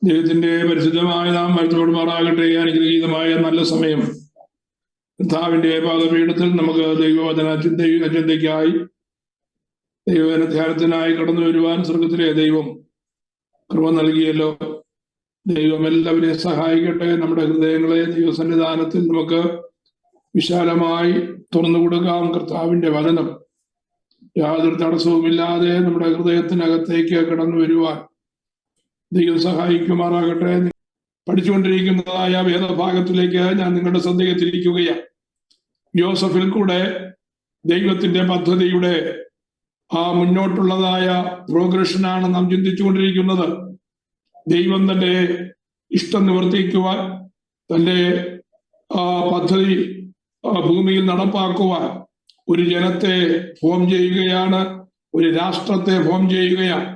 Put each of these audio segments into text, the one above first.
ദൈവത്തിന്റെ പരിശുദ്ധമായ നാം മഹത്വപ്പെടുമാറാകട്ടെ. അനുഗ്രഹീതമായ നല്ല സമയം കർത്താവിന്റെ പാദപീഠത്തിൽ നമുക്ക് ദൈവവചന ചിന്തയ്ക്കായി ദൈവവചന ധ്യാനത്തിനായി കടന്നു വരുവാൻ സ്വർഗത്തിലെ ദൈവം കൃപ നൽകിയല്ലോ. ദൈവം എല്ലാവരെയും സഹായിക്കട്ടെ. നമ്മുടെ ഹൃദയങ്ങളെ ദൈവസന്നിധാനത്തിൽ നമുക്ക് വിശാലമായി തുറന്നു കൊടുക്കാം. കർത്താവിന്റെ വചനം യാതൊരു തടസ്സവുമില്ലാതെ നമ്മുടെ ഹൃദയത്തിനകത്തേക്ക് കടന്നു വരുവാൻ ദൈവം സഹായിക്കുമാറാകട്ടെ. പഠിച്ചുകൊണ്ടിരിക്കുന്നതായ വേദഭാഗത്തിലേക്ക് ഞാൻ നിങ്ങളുടെ ശ്രദ്ധയെ തിരിക്കുകയാണ്. യോസഫിൽ കൂടെ ദൈവത്തിന്റെ പദ്ധതിയുടെ മുന്നോട്ടുള്ളതായ പ്രോഗ്രഷനാണ് നാം ചിന്തിച്ചുകൊണ്ടിരിക്കുന്നത്. ദൈവം തന്റെ ഇഷ്ടം നിവർത്തിക്കുവാൻ, തന്റെ പദ്ധതി ഭൂമിയിൽ നടപ്പാക്കുവാൻ ഒരു ജനത്തെ ഫോം ചെയ്യുകയാണ്, ഒരു രാഷ്ട്രത്തെ ഫോം ചെയ്യുകയാണ്.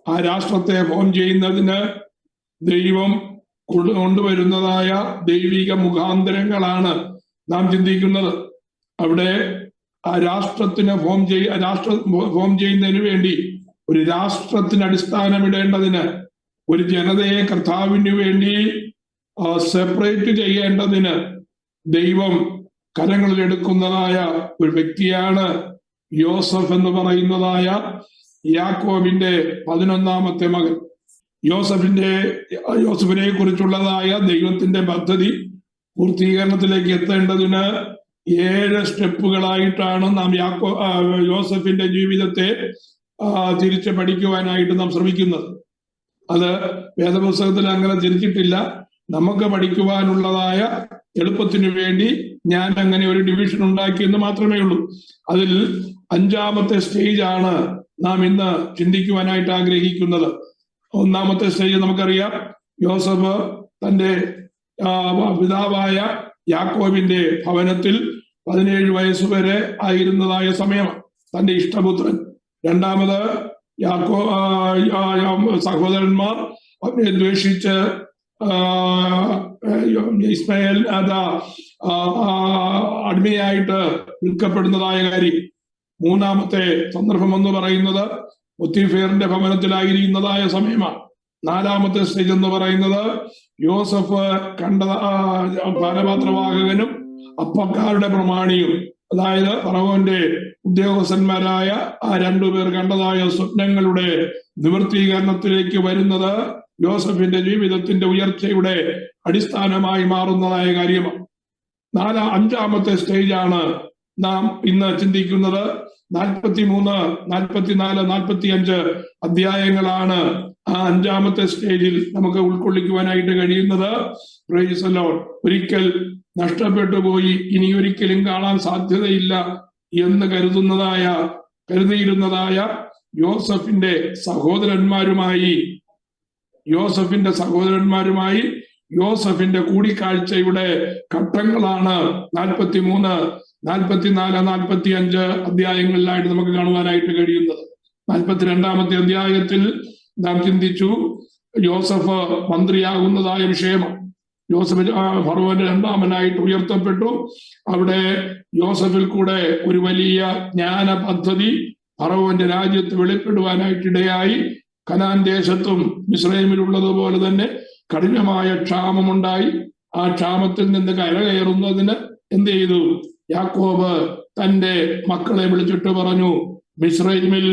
ആ രാഷ്ട്രത്തെ ഫോം ചെയ്യുന്നതിന് ദൈവം കൊണ്ടുവരുന്നതായ ദൈവിക മുഖാന്തരങ്ങളാണ് നാം ചിന്തിക്കുന്നത്. അവിടെ ആ രാഷ്ട്രത്തിന് ഫോം ചെയ്യുന്നതിന് വേണ്ടി ഒരു രാഷ്ട്രത്തിന് അടിസ്ഥാനമിടേണ്ടതിന്, ഒരു ജനതയെ കർത്താവിന് വേണ്ടി സെപ്പറേറ്റ് ചെയ്യേണ്ടതിന് ദൈവം കരങ്ങളിലെടുക്കുന്നതായ ഒരു വ്യക്തിയാണ് യോസഫ് എന്ന് പറയുന്നതായ യാക്കോബിന്റെ 11ാമത്തെ മകൻ. യോസഫിനെ കുറിച്ചുള്ളതായ ദൈവത്തിന്റെ പദ്ധതി പൂർത്തീകരണത്തിലേക്ക് എത്തേണ്ടതിന് 7 സ്റ്റെപ്പുകളായിട്ടാണ് നാം യോസഫിന്റെ ജീവിതത്തെ തിരിച്ച് പഠിക്കുവാനായിട്ട് നാം ശ്രമിക്കുന്നത്. അത് വേദപുസ്തകത്തിൽ അങ്ങനെ തിരിച്ചിട്ടില്ല. നമുക്ക് പഠിക്കുവാനുള്ളതായ എളുപ്പത്തിനു വേണ്ടി ഞാൻ അങ്ങനെ ഒരു ഡിവിഷൻ ഉണ്ടാക്കിയെന്ന് മാത്രമേ ഉള്ളൂ. അതിൽ 5ാമത്തെ സ്റ്റേജാണ് നാം ഇന്ന് ചിന്തിക്കുവാനായിട്ട് ആഗ്രഹിക്കുന്നത്. 1ാമത്തെ സ്റ്റേജ് നമുക്കറിയാം. യോസഫ് തന്റെ പിതാവായ യാക്കോബിന്റെ ഭവനത്തിൽ 17 വയസ്സുവരെ ആയിരുന്നതായ സമയമാണ്. തന്റെ ഇഷ്ടപുത്രൻ. 2ാമത് സഹോദരന്മാർ അവരെ ദ്വേഷിച്ച് ഇസ്മായേൽ അടിമയായിട്ട് വിൽക്കപ്പെടുന്നതായ കാര്യം. 3ാമത്തെ സന്ദർഭം എന്ന് പറയുന്നത് പൊത്തിഫേറിന്റെ ഭവനത്തിലായിരിക്കുന്നതായ സമയമാണ്. 4ാമത്തെ സ്റ്റേജ് എന്ന് പറയുന്നത് യോസഫ് കണ്ട പാനപാത്രവാഹകനും അപ്പക്കാരുടെ പ്രമാണിയും, അതായത് ഫറവോന്റെ ഉദ്യോഗസ്ഥന്മാരായ ആ 2 പേർ കണ്ടതായ സ്വപ്നങ്ങളുടെ നിവൃത്തീകരണത്തിലേക്ക് വരുന്നത് യോസഫിന്റെ ജീവിതത്തിന്റെ ഉയർച്ചയുടെ അടിസ്ഥാനമായി മാറുന്നതായ കാര്യമാണ്. 5ാമത്തെ സ്റ്റേജാണ് നാം ഇന്ന് ചിന്തിക്കുന്നത്. 43, 44, 45 അധ്യായങ്ങളാണ് ആ 5ാമത്തെ സ്റ്റേജിൽ നമുക്ക് ഉൾക്കൊള്ളിക്കുവാനായിട്ട് കഴിയുന്നത്. Price the Lord. ഒരിക്കൽ നഷ്ടപ്പെട്ടു പോയി, ഇനി ഒരിക്കലും കാണാൻ സാധ്യതയില്ല എന്ന് കരുതിയിരുന്നതായ യോസഫിന്റെ സഹോദരന്മാരുമായി യോസഫിന്റെ കൂടിക്കാഴ്ചയുടെ ഘട്ടങ്ങളാണ് 43, 44, 45 അധ്യായങ്ങളിലായിട്ട് നമുക്ക് കാണുവാനായിട്ട് കഴിയുന്നത്. 42ാമത്തെ അധ്യായത്തിൽ നാം ചിന്തിച്ചു യോസഫ് മന്ത്രിയാകുന്നതായ വിഷയമാണ്. യോസഫ് ഫറവോന്റെ 2ാമനായിട്ട് ഉയർത്തപ്പെട്ടു. അവിടെ യോസഫിൽ കൂടെ ഒരു വലിയ ജ്ഞാന പദ്ധതി ഫറവോന്റെ രാജ്യത്ത് വെളിപ്പെടുവാനായിട്ടിടയായി. കനാൻ ദേശത്തും മിസ്രൈമിലുള്ളതുപോലെ തന്നെ കഠിനമായ ക്ഷാമമുണ്ടായി. ആ ക്ഷാമത്തിൽ നിന്ന് കരകയറുന്നതിന് എന്ത് ചെയ്തു? യാക്കോബ് തന്റെ മക്കളെ വിളിച്ചിട്ട് പറഞ്ഞു, മിസ്രൈമിൽ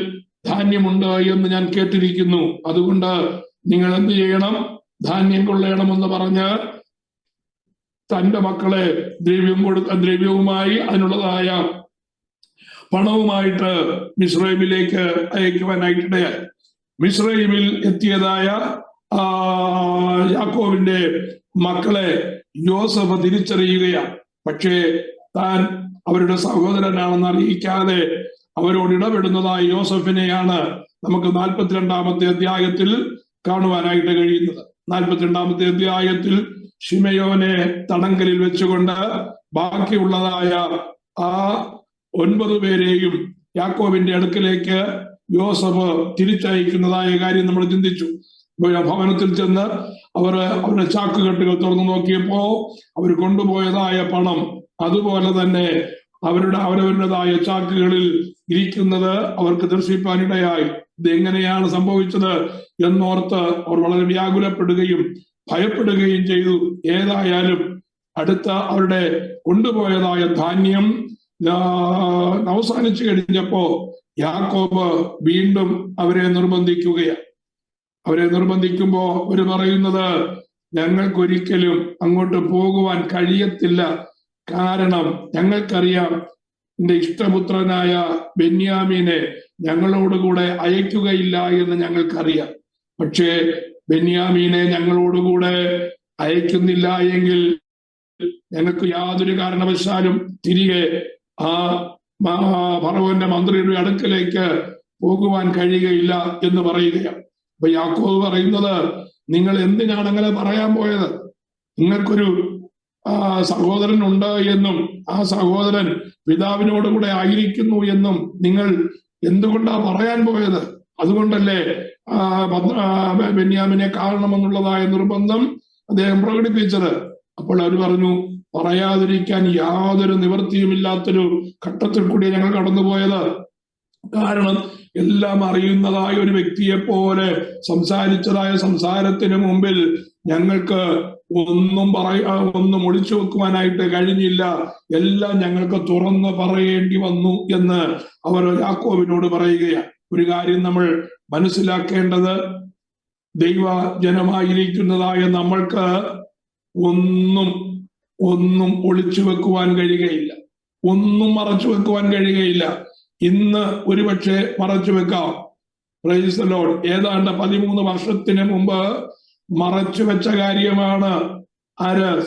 ധാന്യമുണ്ട് എന്ന് ഞാൻ കേട്ടിരിക്കുന്നു, അതുകൊണ്ട് നിങ്ങൾ എന്ത് ചെയ്യണം? ധാന്യം കൊള്ളണമെന്ന് പറഞ്ഞ് തന്റെ മക്കളെ ദ്രവ്യവുമായി അതിനുള്ളതായ പണവുമായിട്ട് മിസ്രൈമിലേക്ക് അയക്കുവാനായിട്ടിടയായി. മിസ്രൈമിൽ എത്തിയതായ യാക്കോബിന്റെ മക്കളെ യോസഫ് തിരിച്ചറിയുകയാണ്. പക്ഷേ താൻ അവരുടെ സഹോദരനാണെന്ന് അറിയിക്കാതെ അവരോട് ഇടപെടുന്നതായ യോസഫിനെയാണ് നമുക്ക് 42ാമത്തെ അധ്യായത്തിൽ കാണുവാനായിട്ട് കഴിയുന്നത്. 42ാമത്തെ അധ്യായത്തിൽ ശിമയോനെ തടങ്കലിൽ വെച്ചുകൊണ്ട് ബാക്കിയുള്ളതായ ആ 9 പേരെയും യാക്കോബിന്റെ അടുക്കലേക്ക് യോസഫ് തിരിച്ചയക്കുന്നതായ കാര്യം നമ്മൾ ചിന്തിച്ചു. ഭവനത്തിൽ ചെന്ന് അവരുടെ ചാക്കുകെട്ടുകൾ തുറന്നു നോക്കിയപ്പോ അവർ കൊണ്ടുപോയതായ പണം അതുപോലെ തന്നെ അവരവരുടേതായ ചാക്കുകളിൽ ഇരിക്കുന്നത് അവർക്ക് ദർശിപ്പാനിടയായി. ഇതെങ്ങനെയാണ് സംഭവിച്ചത് എന്നോർത്ത് അവർ വളരെ വ്യാകുലപ്പെടുകയും ഭയപ്പെടുകയും ചെയ്തു. ഏതായാലും അടുത്ത അവരുടെ കൊണ്ടുപോയതായ ധാന്യം അവസാനിച്ചു കഴിഞ്ഞപ്പോ യാക്കോബ് വീണ്ടും അവരെ നിർബന്ധിക്കുകയാണ്. അവരെ നിർബന്ധിക്കുമ്പോ അവര് പറയുന്നത്, ഞങ്ങൾക്കൊരിക്കലും അങ്ങോട്ട് പോകുവാൻ കഴിയത്തില്ല, കാരണം ഞങ്ങൾക്കറിയാം എന്റെ ഇഷ്ടപുത്രനായ ബെന്യാമീനെ ഞങ്ങളോടുകൂടെ അയക്കുകയില്ല എന്ന് ഞങ്ങൾക്കറിയാം. പക്ഷേ ബെന്യാമീനെ ഞങ്ങളോടുകൂടെ അയക്കുന്നില്ല എങ്കിൽ ഞങ്ങൾക്ക് യാതൊരു കാരണവശാലും തിരികെ ആ ഫറവോന്റെ മന്ത്രിയുടെ അടുക്കലേക്ക് പോകുവാൻ കഴിയുകയില്ല എന്ന് പറയുകയാണ്. അപ്പൊ യാക്കോബ് പറയുന്നത്, നിങ്ങൾ എന്തിനാണ് അങ്ങനെ പറയാൻ പോയത്? നിങ്ങൾക്കൊരു സഹോദരൻ ഉണ്ട് എന്നും ആ സഹോദരൻ പിതാവിനോട് കൂടെ ആയിരിക്കുന്നു എന്നും നിങ്ങൾ എന്തുകൊണ്ടാ പറയാൻ പോയത്? അതുകൊണ്ടല്ലേ ബെന്യാമിനെ കാണണമെന്നുള്ളതായ നിർബന്ധം അദ്ദേഹം പ്രകടിപ്പിച്ചത്. അപ്പോൾ അവർ പറഞ്ഞു, പറയാതിരിക്കാൻ യാതൊരു നിവൃത്തിയുമില്ലാത്തൊരു ഘട്ടത്തിൽ കൂടി ഞങ്ങൾ കടന്നുപോയത്. കാരണം എല്ലാം അറിയുന്നതായ ഒരു വ്യക്തിയെ പോലെ സംസാരിച്ചതായ സംസാരത്തിന് മുമ്പിൽ ഞങ്ങൾക്ക് ഒന്നും ഒളിച്ചു വെക്കുവാനായിട്ട് കഴിഞ്ഞില്ല, എല്ലാം ഞങ്ങൾക്ക് തുറന്ന് പറയേണ്ടി വന്നു എന്ന് അവർ യാക്കോബിനോട് പറയുകയാണ്. ഒരു കാര്യം നമ്മൾ മനസ്സിലാക്കേണ്ടത്, ദൈവജനമായിരിക്കുന്നതായ നമ്മൾക്ക് ഒന്നും ഒളിച്ചു വെക്കുവാൻ കഴിയുകയില്ല, ഒന്നും മറച്ചു വെക്കുവാൻ കഴിയുകയില്ല. ഇന്ന് ഒരുപക്ഷെ മറച്ചു വെക്കാം. Price the Lord. ഏതാണ്ട് 13 വർഷത്തിന് മുമ്പ് മറച്ചു വെച്ച കാര്യമാണ്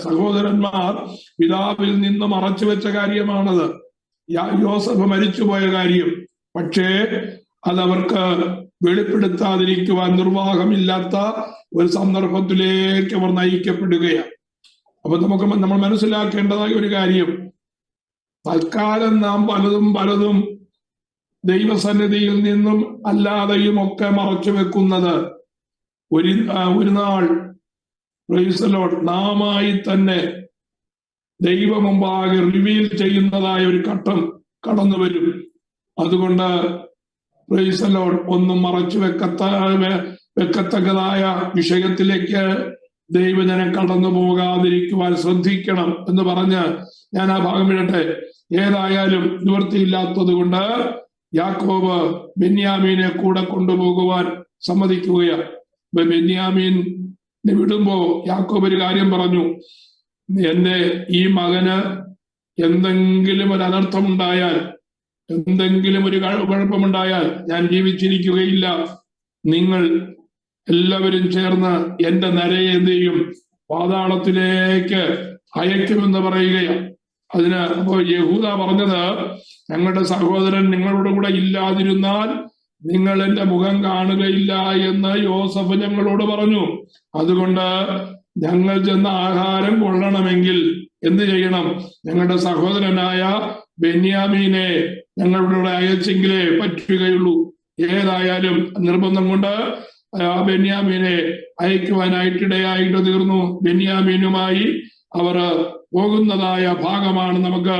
സഹോദരന്മാർ പിതാവിൽ നിന്ന് മറച്ചു വെച്ച കാര്യമാണത്. യോസഫ് മരിച്ചുപോയ കാര്യം. പക്ഷേ അതവർക്ക് വെളിപ്പെടുത്താതിരിക്കുവാൻ നിർവാഹമില്ലാത്ത ഒരു സന്ദർഭത്തിലേക്ക് അവർ നയിക്കപ്പെടുകയാണ്. അപ്പൊ നമ്മൾ മനസ്സിലാക്കേണ്ടതായ ഒരു കാര്യം, തൽക്കാലം നാം പലതും ദൈവസന്നിധിയിൽ നിന്നും അല്ലാതെയും ഒക്കെ മറച്ചു വെക്കുന്നത് ഒരു നാൾ പ്രൈസ് ദി ലോർഡ് നാമായി തന്നെ ദൈവമുമ്പാകെ റിവീൽ ചെയ്യുന്നതായ ഒരു ഘട്ടം കടന്നു വരും. അതുകൊണ്ട് പ്രൈസ് ദി ലോർഡ് ഒന്നും മറച്ചു വെക്കത്തക്കതായ വിഷയത്തിലേക്ക് ദൈവജനം കടന്നു പോകാതിരിക്കുവാൻ ശ്രദ്ധിക്കണം എന്ന് പറഞ്ഞ് ഞാൻ ആ ഭാഗം വിടട്ടെ. ഏതായാലും നിവൃത്തിയില്ലാത്തത് കൊണ്ട് യാക്കോബ് ബെന്യാമീനെ കൂടെ കൊണ്ടുപോകുവാൻ സമ്മതിക്കുകയാണ്. ബെന്യാമീനെ വിടുമ്പോ യാക്കോബ് ഒരു കാര്യം പറഞ്ഞു, എന്റെ ഈ മകന് എന്തെങ്കിലും ഒരു അനർത്ഥമുണ്ടായാൽ, എന്തെങ്കിലും ഒരു കുഴപ്പമുണ്ടായാൽ ഞാൻ ജീവിച്ചിരിക്കുകയില്ല. നിങ്ങൾ എല്ലാവരും ചേർന്ന് എന്റെ നരയെ എന്ത് ചെയ്യും? പാതാളത്തിലേക്ക് അയക്കുമെന്ന് പറയുകയാണ്. അതിന് അപ്പോ യഹൂദ പറഞ്ഞത്, ഞങ്ങളുടെ സഹോദരൻ നിങ്ങളോട് കൂടെ ഇല്ലാതിരുന്നാൽ നിങ്ങൾ എന്റെ മുഖം കാണുകയില്ല എന്ന് യോസഫ് ഞങ്ങളോട് പറഞ്ഞു. അതുകൊണ്ട് ഞങ്ങൾ ചെന്ന ആഹാരം കൊള്ളണമെങ്കിൽ എന്ത് ചെയ്യണം? ഞങ്ങളുടെ സഹോദരനായ ബെന്യാമീനെ ഞങ്ങളുടെ കൂടെ അയച്ചെങ്കിലേ പറ്റുകയുള്ളൂ. ഏതായാലും നിർബന്ധം കൊണ്ട് ബെന്യാമീനെ അയക്കുവാനായിട്ടിടയായിട്ട് തീർന്നു. ബെന്യാമീനുമായി അവർ പോകുന്നതായ ഭാഗമാണ് നമുക്ക്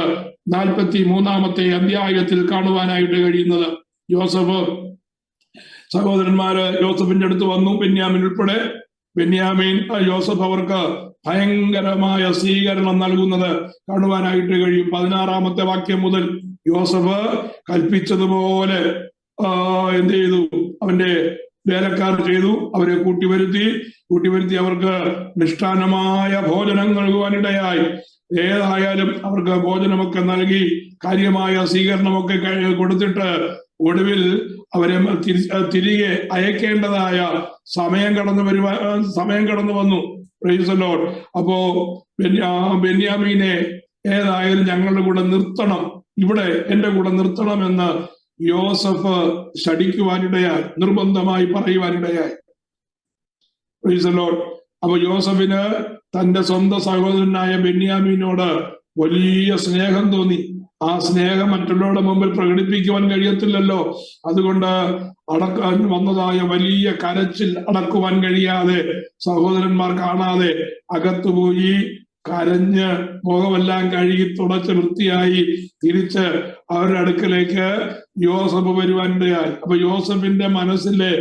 43-ാമത്തെ അധ്യായത്തിൽ കാണുവാനായിട്ട് കഴിയുന്നത്. യോസഫ് സഹോദരന്മാര് യോസഫിന്റെ അടുത്ത് വന്നു, ബെന്യാമീൻ ഉൾപ്പെടെ. ബെന്യാമീൻ യോസഫ് അവർക്ക് ഭയങ്കരമായ സ്വീകരണം നൽകുന്നത് കാണുവാനായിട്ട് കഴിയും. 16-ാമത്തെ വാക്യം മുതൽ യോസഫ് കൽപ്പിച്ചതുപോലെ എന്ത് ചെയ്തു? അവന്റെ വേലക്കാർ ചെയ്തു. അവരെ കൂട്ടിവരുത്തി അവർക്ക് നിഷ്ഠാനമായ ഭോജനം നൽകുവാനിടയായി. ഏതായാലും അവർക്ക് ഭോജനമൊക്കെ നൽകി കാര്യമായ സ്വീകരണമൊക്കെ കൊടുത്തിട്ട് ഒടുവിൽ അവരെ തിരികെ അയക്കേണ്ടതായ സമയം കടന്നു വന്നു. Price the Lord. അപ്പോ ബെന്യാമീനെ ഏതായാലും ഞങ്ങളുടെ കൂടെ നിർത്തണം, ഇവിടെ എന്റെ കൂടെ നിർത്തണമെന്ന് യോസഫ് ശഠിക്കുവാനിടയായി, നിർബന്ധമായി പറയുവാനിടയായി. Price the Lord. അപ്പൊ യോസഫിന് തന്റെ സ്വന്തം സഹോദരനായ ബെന്യാമീനോട് വലിയ സ്നേഹം തോന്നി. ആ സ്നേഹം മറ്റുള്ളവരുടെ മുമ്പിൽ പ്രകടിപ്പിക്കുവാൻ കഴിയത്തില്ലല്ലോ. അതുകൊണ്ട് അടക്കാൻ വന്നതായ വലിയ കരച്ചിൽ അടക്കുവാൻ കഴിയാതെ, സഹോദരന്മാർ കാണാതെ അകത്തുപോയി കരഞ്ഞ് മുഖമെല്ലാം കഴുകി തുടച്ച് വൃത്തിയായി തിരിച്ച് അവരുടെ അടുക്കലേക്ക് യോസഫ് വരുവാനിടയായി. അപ്പൊ യോസഫിന്റെ മനസ്സിലെ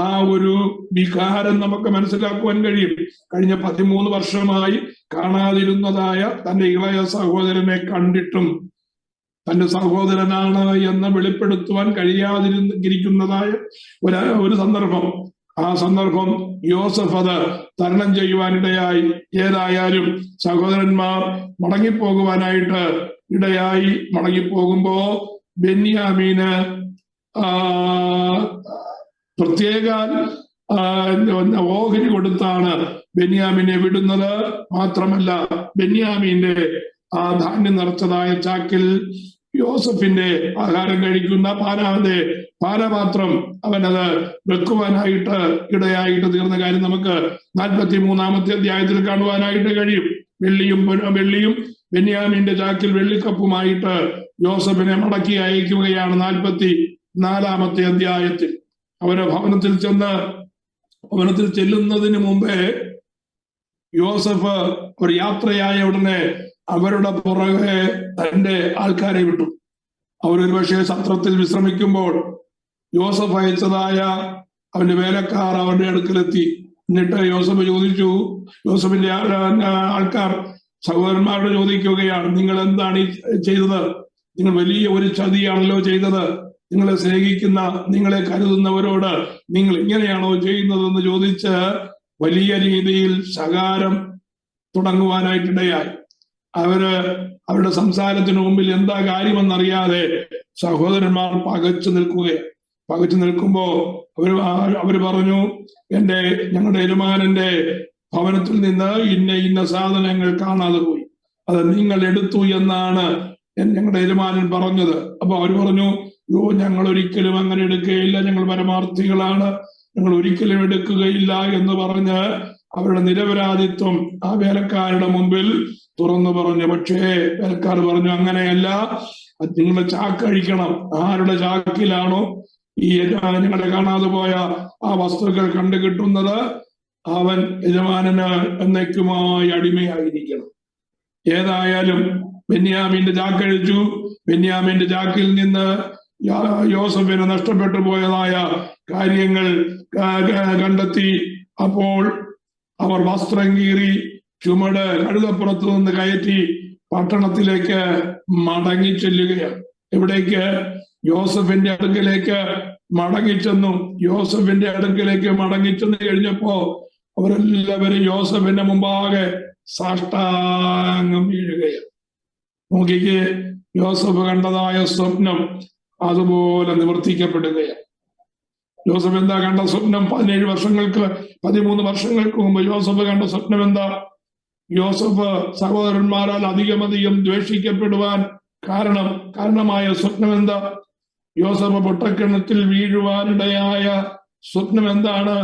ആ ഒരു വികാരം നമുക്ക് മനസ്സിലാക്കുവാൻ കഴിയും. കഴിഞ്ഞ 13 വർഷമായി കാണാതിരുന്നതായ തന്റെ ഇളയ സഹോദരനെ കണ്ടിട്ടും തന്റെ സഹോദരനാണ് എന്ന് വെളിപ്പെടുത്തുവാൻ കഴിയാതിരിക്കുന്നതായ ഒരു സന്ദർഭം. ആ സന്ദർഭം യോസഫ് അത് തരണം ചെയ്യുവാനിടയായി. ഏതായാലും സഹോദരന്മാർ മടങ്ങിപ്പോകുവാനായിട്ട് ഇടയായി. മടങ്ങിപ്പോകുമ്പോ ബെന്യാമീന് പ്രത്യേക ഓഹരി കൊടുത്താണ് ബെന്യാമിനെ വിടുന്നത്. മാത്രമല്ല ബെന്യാമീന്റെ ആ ധാന്യം നിറച്ചതായ ചാക്കിൽ യോസഫിന്റെ ആഹാരം കഴിക്കുന്ന പാനപാത്രം അവനത് വെക്കുവാനായിട്ട് ഇടയായിട്ട് തീർന്ന കാര്യം നമുക്ക് 43-ാമത്തെ അധ്യായത്തിൽ കാണുവാനായിട്ട് കഴിയും. വെള്ളിയും ബെന്യാമീന്റെ ചാക്കിൽ വെള്ളിക്കപ്പുമായിട്ട് യോസഫിനെ മടക്കി അയക്കുകയാണ് 44-ാമത്തെ അധ്യായത്തിൽ. അവരെ ഭവനത്തിൽ ചെല്ലുന്നതിന് മുമ്പേ യോസഫ് ഒരു യാത്രയായ ഉടനെ അവരുടെ പുറകെ തന്റെ ആൾക്കാരെ വിട്ടു. അവരൊരു പക്ഷേ സത്രത്തിൽ വിശ്രമിക്കുമ്പോൾ യോസഫ് അയച്ചതായ അവന്റെ വേലക്കാർ അവരുടെ അടുക്കലെത്തി. എന്നിട്ട് യോസഫ് ചോദിച്ചു, യോസഫിന്റെ ആൾക്കാർ സഹോദരന്മാരോട് ചോദിക്കുകയാണ്, നിങ്ങൾ എന്താണ് ചെയ്തത്? നിങ്ങൾ വലിയ ഒരു ചതിയാണല്ലോ ചെയ്തത്. നിങ്ങളെ സ്നേഹിക്കുന്ന, നിങ്ങളെ കരുതുന്നവരോട് നിങ്ങൾ ഇങ്ങനെയാണോ ചെയ്യുന്നതെന്ന് ചോദിച്ച് വലിയ രീതിയിൽ ശകാരം തുടങ്ങുവാനായിട്ടിടയായി. അവരുടെ സംസാരത്തിന് മുമ്പിൽ എന്താ കാര്യമെന്നറിയാതെ സഹോദരന്മാർ പകച്ചു നിൽക്കുമ്പോ അവര് പറഞ്ഞു, ഞങ്ങളുടെ യജമാനന്റെ ഭവനത്തിൽ നിന്ന് ഇന്ന സാധനങ്ങൾ കാണാതെ പോയി, അത് നിങ്ങൾ എടുത്തു എന്നാണ് ഞങ്ങളുടെ യജമാനൻ പറഞ്ഞത്. അപ്പൊ അവര് പറഞ്ഞു, ഞങ്ങൾ ഒരിക്കലും അങ്ങനെ എടുക്കുകയില്ല, ഞങ്ങൾ പരമാർത്ഥികളാണ്, ഞങ്ങൾ ഒരിക്കലും എടുക്കുകയില്ല എന്ന് പറഞ്ഞ് അവരുടെ നിരപരാധിത്വം ആ വേലക്കാരുടെ മുമ്പിൽ തുറന്നു പറഞ്ഞു. പക്ഷേ വേലക്കാർ പറഞ്ഞു, അങ്ങനെയല്ല, നിങ്ങളുടെ ചാക്ക് അഴിക്കണം. ആരുടെ ചാക്കിലാണോ ഈ ഞങ്ങളെ കാണാതെ പോയ ആ വസ്തുക്കൾ കണ്ടു കിട്ടുന്നത്, അവൻ യജമാനന് എന്നേക്കുമായി അടിമയായിരിക്കണം. ഏതായാലും ബെന്യാമീന്റെ ചാക്കഴിച്ചു. ബെന്യാമീന്റെ ചാക്കിൽ നിന്ന് യോസഫിന് നഷ്ടപ്പെട്ടു പോയതായ കാര്യങ്ങൾ കണ്ടെത്തി. അപ്പോൾ അവർ വസ്ത്രം കീറി ചുമട് കഴുതപ്പുറത്ത് നിന്ന് കയറ്റി പട്ടണത്തിലേക്ക് മടങ്ങി ചെല്ലുകയാണ്. എവിടേക്ക്? യോസഫിന്റെ അടുക്കലേക്ക് മടങ്ങിച്ചെന്നു. യോസഫിന്റെ അടുക്കലേക്ക് മടങ്ങിച്ചെന്ന് കഴിഞ്ഞപ്പോ അവരെല്ലാവരും യോസഫിന്റെ മുമ്പാകെ സാഷ്ടാംഗം വീഴുകയാണ്. നോക്കിക്ക്, യോസഫ് കണ്ടതായ സ്വപ്നം അതുപോലെ നിവർത്തിക്കപ്പെടുകയാണ്. യോസഫ് എന്താ കണ്ട സ്വപ്നം? 13 വർഷങ്ങൾക്ക് മുമ്പ് യോസഫ് കണ്ട സ്വപ്നം എന്താ? യോസഫ് സഹോദരന്മാരാൽ അധികം ദ്വേഷിക്കപ്പെടുവാൻ കാരണമായ സ്വപ്നം എന്താ? യോസഫ് പൊട്ടക്കിണറ്റിൽ വീഴുവാനിടയായ സ്വപ്നം എന്താണ്?